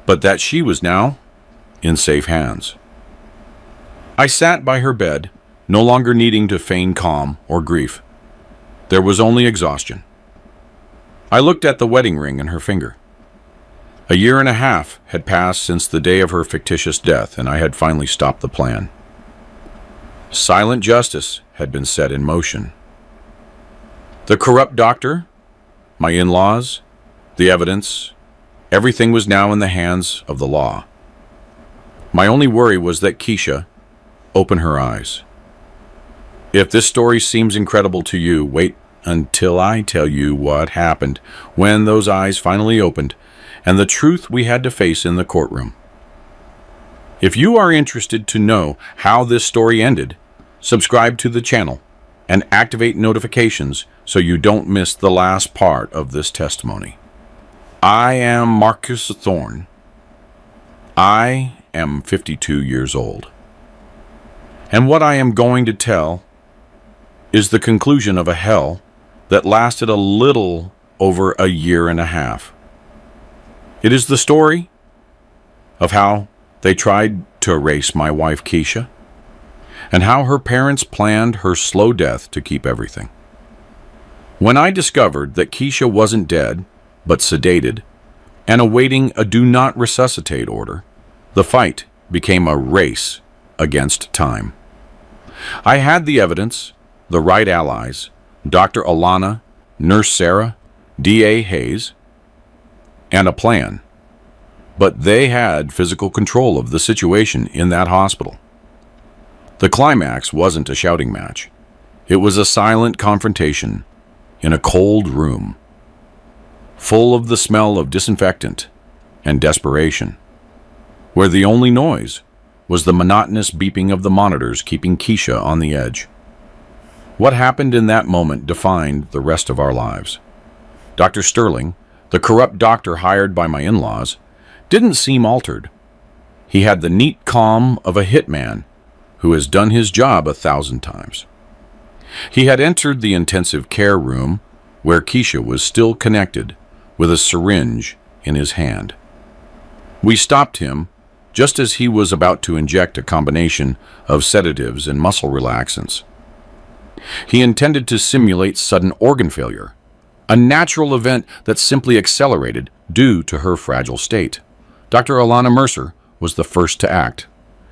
S1: but that she was now in safe hands. I sat by her bed, no longer needing to feign calm or grief. There was only exhaustion. I looked at the wedding ring in her finger. 1.5 years had passed since the day of her fictitious death, and I had finally stopped the plan. Silent justice had been set in motion. The corrupt doctor, my in-laws, the evidence, everything was now in the hands of the law. My only worry was that Keisha open her eyes. If this story seems incredible to you, wait until I tell you what happened when those eyes finally opened and the truth we had to face in the courtroom. If you are interested to know how this story ended, subscribe to the channel and activate notifications so you don't miss the last part of this testimony. I am Marcus Thorne. I am 52 years old. And what I am going to tell is the conclusion of a hell that lasted a little over a year and a half. It is the story of how they tried to erase my wife Keisha and how her parents planned her slow death to keep everything. When I discovered that Keisha wasn't dead, but sedated, and awaiting a do not resuscitate order, the fight became a race against time. I had the evidence, the right allies, Dr. Alana, Nurse Sarah, D.A. Hayes, and a plan. But they had physical control of the situation in that hospital. The climax wasn't a shouting match. It was a silent confrontation in a cold room, full of the smell of disinfectant and desperation, where the only noise was the monotonous beeping of the monitors keeping Keisha on the edge. What happened in that moment defined the rest of our lives. Dr. Sterling, the corrupt doctor hired by my in-laws, didn't seem altered. He had the neat calm of a hitman who has done his job 1,000 times. He had entered the intensive care room where Keisha was still connected with a syringe in his hand. We stopped him just as he was about to inject a combination of sedatives and muscle relaxants. He intended to simulate sudden organ failure, a natural event that simply accelerated due to her fragile state. Dr. Alana Mercer was the first to act.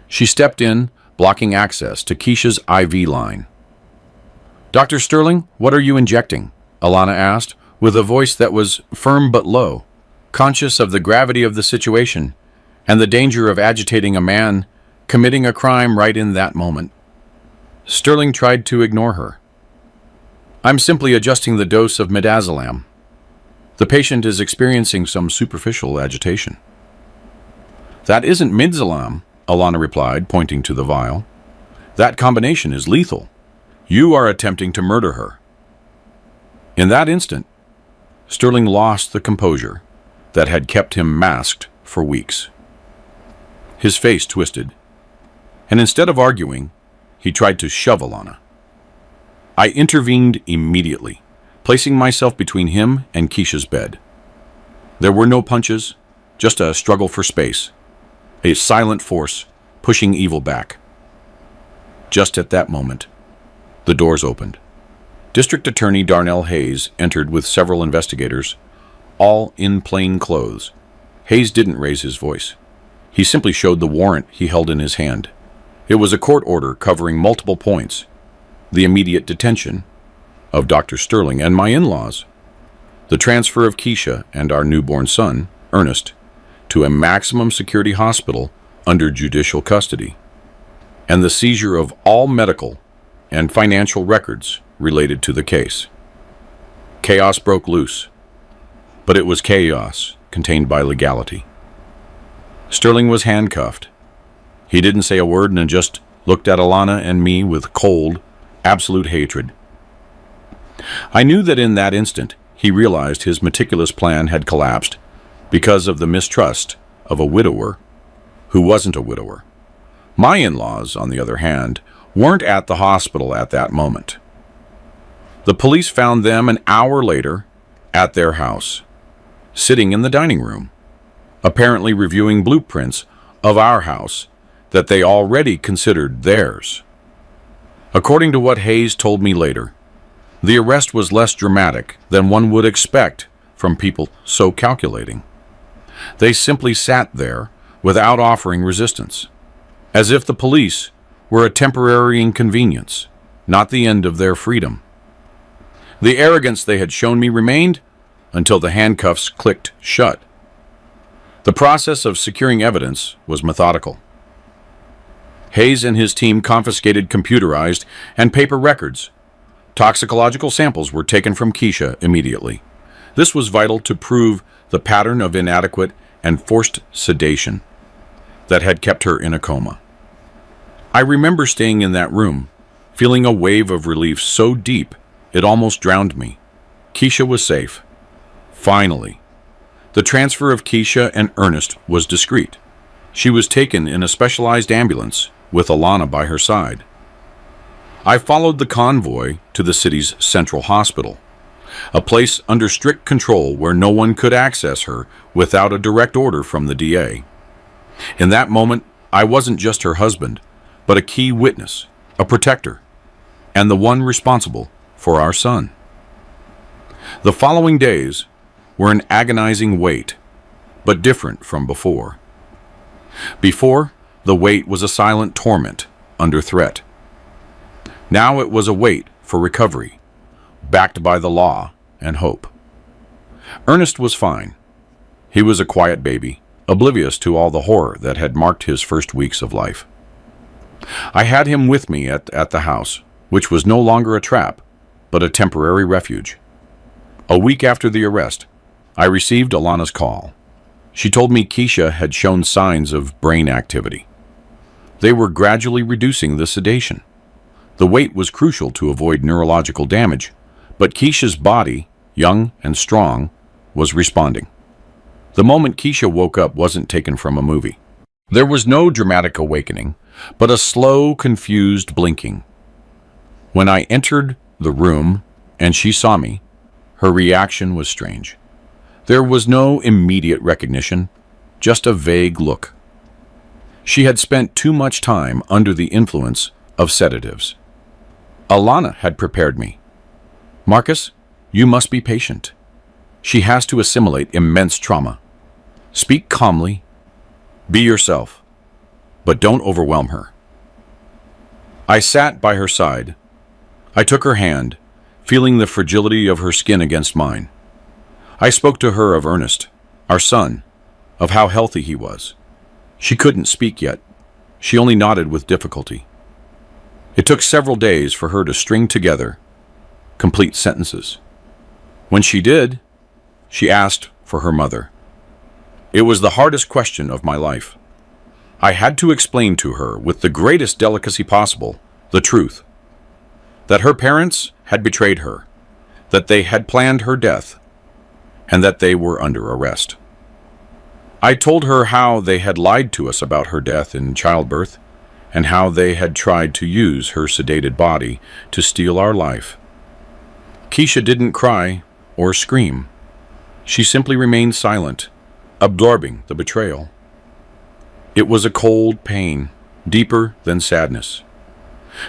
S1: She stepped in, blocking access to Keisha's IV line. "Dr. Sterling, what are you injecting?" Alana asked, with a voice that was firm but low, conscious of the gravity of the situation and the danger of agitating a man committing a crime right in that moment. Sterling tried to ignore her. "I'm simply adjusting the dose of midazolam. The patient is experiencing some superficial agitation." "That isn't midazolam," Alana replied, pointing to the vial. "That combination is lethal. You are attempting to murder her." In that instant, Sterling lost the composure that had kept him masked for weeks. His face twisted, and instead of arguing, he tried to shove Alana. I intervened immediately, placing myself between him and Keisha's bed. There were no punches, just a struggle for space, a silent force pushing evil back. Just at that moment, the doors opened. District Attorney Darnell Hayes entered with several investigators, all in plain clothes. Hayes didn't raise his voice. He simply showed the warrant he held in his hand. It was a court order covering multiple points: the immediate detention of Dr. Sterling and my in-laws, the transfer of Keisha and our newborn son, Ernest, to a maximum security hospital under judicial custody, and the seizure of all medical and financial records related to the case. Chaos broke loose, but it was chaos contained by legality. Sterling was handcuffed. He didn't say a word and just looked at Alana and me with cold, absolute hatred. I knew that in that instant he realized his meticulous plan had collapsed because of the mistrust of a widower who wasn't a widower. My in-laws, on the other hand, weren't at the hospital at that moment. The police found them an hour later at their house, sitting in the dining room, apparently reviewing blueprints of our house that they already considered theirs. According to what Hayes told me later, the arrest was less dramatic than one would expect from people so calculating. They simply sat there without offering resistance, as if the police were a temporary inconvenience, not the end of their freedom. The arrogance they had shown me remained until the handcuffs clicked shut. The process of securing evidence was methodical. Hayes and his team confiscated computerized and paper records. Toxicological samples were taken from Keisha immediately. This was vital to prove the pattern of inadequate and forced sedation that had kept her in a coma. I remember staying in that room, feeling a wave of relief so deep it almost drowned me. Keisha was safe. Finally. The transfer of Keisha and Ernest was discreet. She was taken in a specialized ambulance with Alana by her side. I followed the convoy to the city's central hospital, a place under strict control where no one could access her without a direct order from the DA. In that moment, I wasn't just her husband, but a key witness, a protector, and the one responsible for our son. The following days were an agonizing wait, but different from before. Before, the wait was a silent torment under threat. Now it was a wait for recovery, backed by the law and hope. Ernest was fine. He was a quiet baby, oblivious to all the horror that had marked his first weeks of life. I had him with me at the house, which was no longer a trap, but a temporary refuge. A week after the arrest, I received Alana's call. She told me Keisha had shown signs of brain activity. They were gradually reducing the sedation. The wait was crucial to avoid neurological damage, but Keisha's body, young and strong, was responding. The moment Keisha woke up wasn't taken from a movie. There was no dramatic awakening, but a slow, confused blinking. When I entered the room and she saw me, her reaction was strange. There was no immediate recognition, just a vague look. She had spent too much time under the influence of sedatives. Alana had prepared me. Marcus, you must be patient. She has to assimilate immense trauma. Speak calmly. Be yourself. But don't overwhelm her. I sat by her side. I took her hand, feeling the fragility of her skin against mine. I spoke to her of Ernest, our son, of how healthy he was. She couldn't speak yet. She only nodded with difficulty. It took several days for her to string together complete sentences. When she did, she asked for her mother. It was the hardest question of my life. I had to explain to her, with the greatest delicacy possible, the truth. That her parents had betrayed her, that they had planned her death, and that they were under arrest. I told her how they had lied to us about her death in childbirth, and how they had tried to use her sedated body to steal our life. Keisha didn't cry or scream. She simply remained silent, absorbing the betrayal. It was a cold pain, deeper than sadness.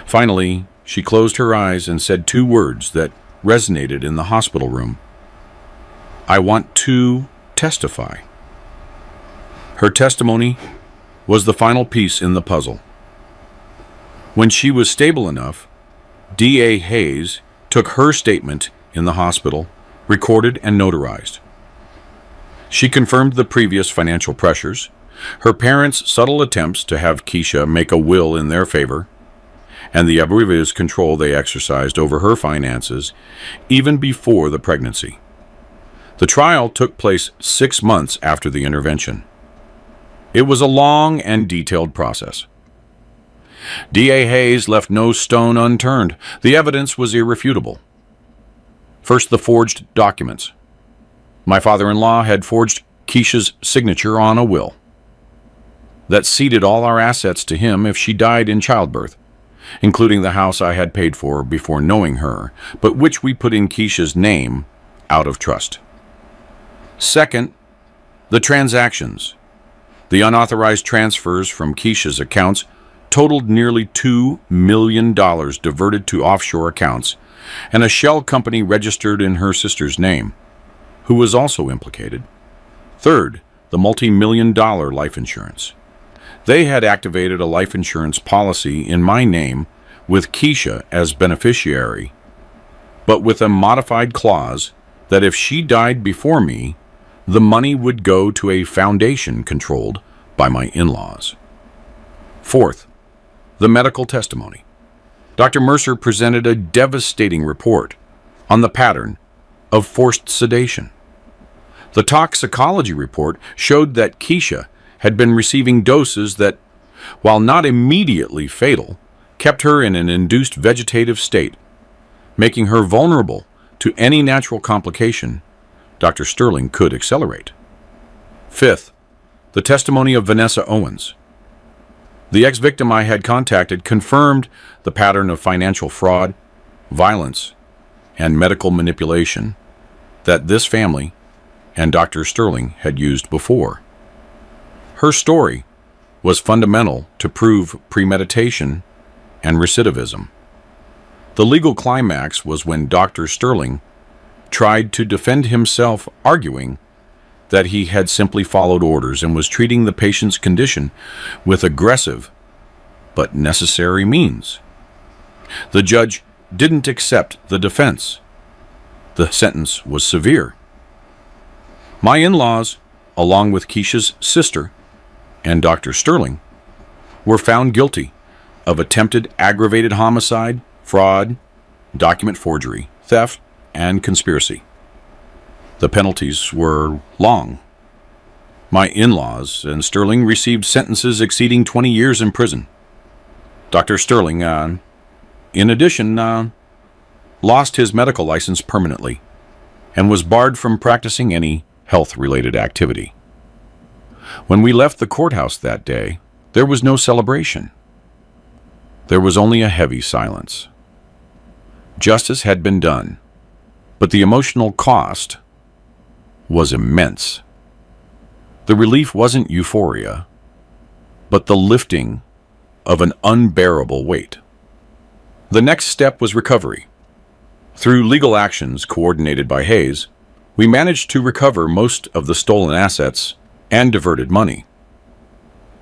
S1: Finally, she closed her eyes and said two words that resonated in the hospital room. I want to testify. Her testimony was the final piece in the puzzle. When she was stable enough, D.A. Hayes took her statement in the hospital, recorded and notarized. She confirmed the previous financial pressures, her parents' subtle attempts to have Keisha make a will in their favor, and the oblivious control they exercised over her finances even before the pregnancy. The trial took place 6 months after the intervention. It was a long and detailed process. D.A. Hayes left no stone unturned. The evidence was irrefutable. First, the forged documents. My father-in-law had forged Keisha's signature on a will that ceded all our assets to him if she died in childbirth, including the house I had paid for before knowing her, but which we put in Keisha's name out of trust. Second, the transactions. The unauthorized transfers from Keisha's accounts totaled nearly $2 million diverted to offshore accounts, and a shell company registered in her sister's name, who was also implicated. Third, the multi-million-dollar life insurance. They had activated a life insurance policy in my name with Keisha as beneficiary, but with a modified clause that if she died before me, the money would go to a foundation controlled by my in-laws. Fourth, the medical testimony. Dr. Mercer presented a devastating report on the pattern of forced sedation. The toxicology report showed that Keisha had been receiving doses that, while not immediately fatal, kept her in an induced vegetative state, making her vulnerable to any natural complication Dr. Sterling could accelerate. Fifth, the testimony of Vanessa Owens. The ex-victim I had contacted confirmed the pattern of financial fraud, violence, and medical manipulation that this family and Dr. Sterling had used before. Her story was fundamental to prove premeditation and recidivism. The legal climax was when Dr. Sterling tried to defend himself, arguing that he had simply followed orders and was treating the patient's condition with aggressive but necessary means. The judge didn't accept the defense. The sentence was severe. My in-laws, along with Keisha's sister and Dr. Sterling, were found guilty of attempted aggravated homicide, fraud, document forgery, theft, and conspiracy. The penalties were long. My in-laws and Sterling received sentences exceeding 20 years in prison. Dr. Sterling, in addition, lost his medical license permanently and was barred from practicing any health-related activity. When we left the courthouse that day, there was no celebration. There was only a heavy silence. Justice had been done, but the emotional cost was immense. The relief wasn't euphoria, but the lifting of an unbearable weight. The next step was recovery. Through legal actions coordinated by Hayes, we managed to recover most of the stolen assets and diverted money.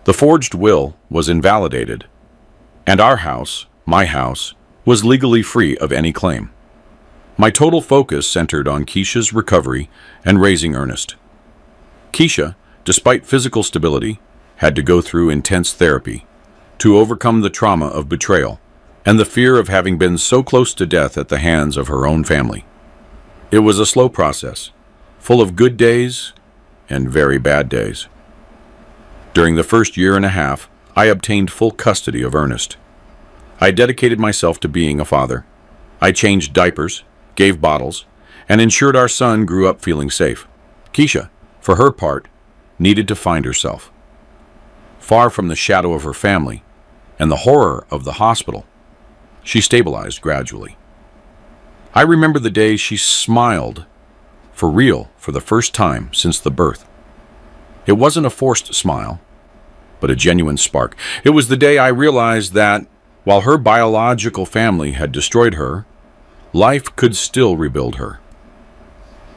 S1: The forged will was invalidated, and our house, my house, was legally free of any claim. My total focus centered on Keisha's recovery and raising Ernest. Keisha, despite physical stability, had to go through intense therapy to overcome the trauma of betrayal and the fear of having been so close to death at the hands of her own family. It was a slow process, full of good days and very bad days. During the first year and a half, I obtained full custody of Ernest. I dedicated myself to being a father. I changed diapers, gave bottles, and ensured our son grew up feeling safe. Keisha, for her part, needed to find herself. Far from the shadow of her family and the horror of the hospital, she stabilized gradually. I remember the day she smiled for real for the first time since the birth. It wasn't a forced smile, but a genuine spark. It was the day I realized that, while her biological family had destroyed her, life could still rebuild her.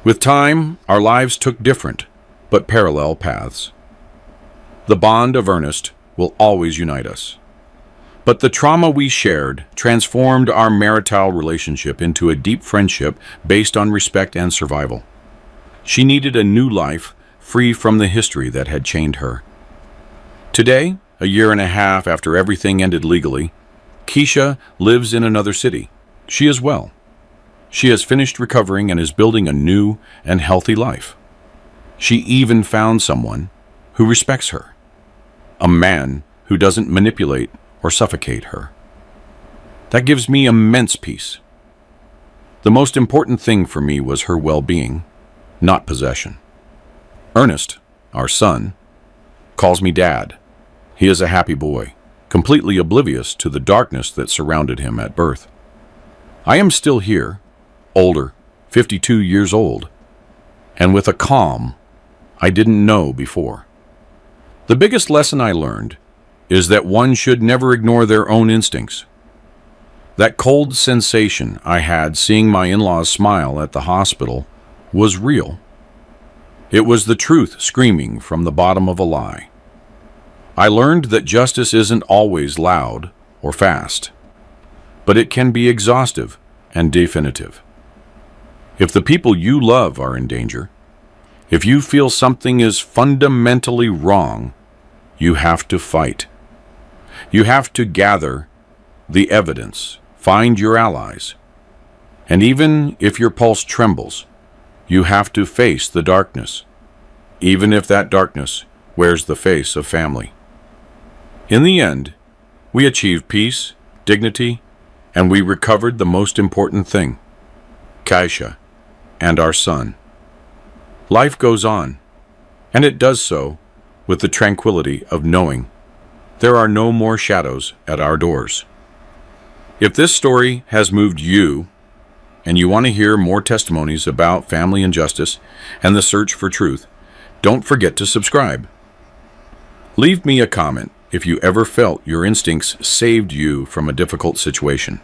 S1: With time, our lives took different, but parallel paths. The bond of Ernest will always unite us. But the trauma we shared transformed our marital relationship into a deep friendship based on respect and survival. She needed a new life, free from the history that had chained her. Today, a year and a half after everything ended legally, Keisha lives in another city. She is well. She has finished recovering and is building a new and healthy life. She even found someone who respects her, a man who doesn't manipulate or suffocate her. That gives me immense peace. The most important thing for me was her well-being, not possession. Ernest, our son, calls me Dad. He is a happy boy, completely oblivious to the darkness that surrounded him at birth. I am still here, older, 52 years old, and with a calm I didn't know before. The biggest lesson I learned is that one should never ignore their own instincts. That cold sensation I had seeing my in-laws smile at the hospital was real. It was the truth screaming from the bottom of a lie. I learned that justice isn't always loud or fast, but it can be exhaustive and definitive. If the people you love are in danger, if you feel something is fundamentally wrong, you have to fight. You have to gather the evidence, find your allies, and even if your pulse trembles, you have to face the darkness, even if that darkness wears the face of family. In the end, we achieved peace, dignity, and we recovered the most important thing, Kaisha and our son. Life goes on, and it does so with the tranquility of knowing there are no more shadows at our doors. If this story has moved you, and you want to hear more testimonies about family injustice and the search for truth, don't forget to subscribe. Leave me a comment if you ever felt your instincts saved you from a difficult situation.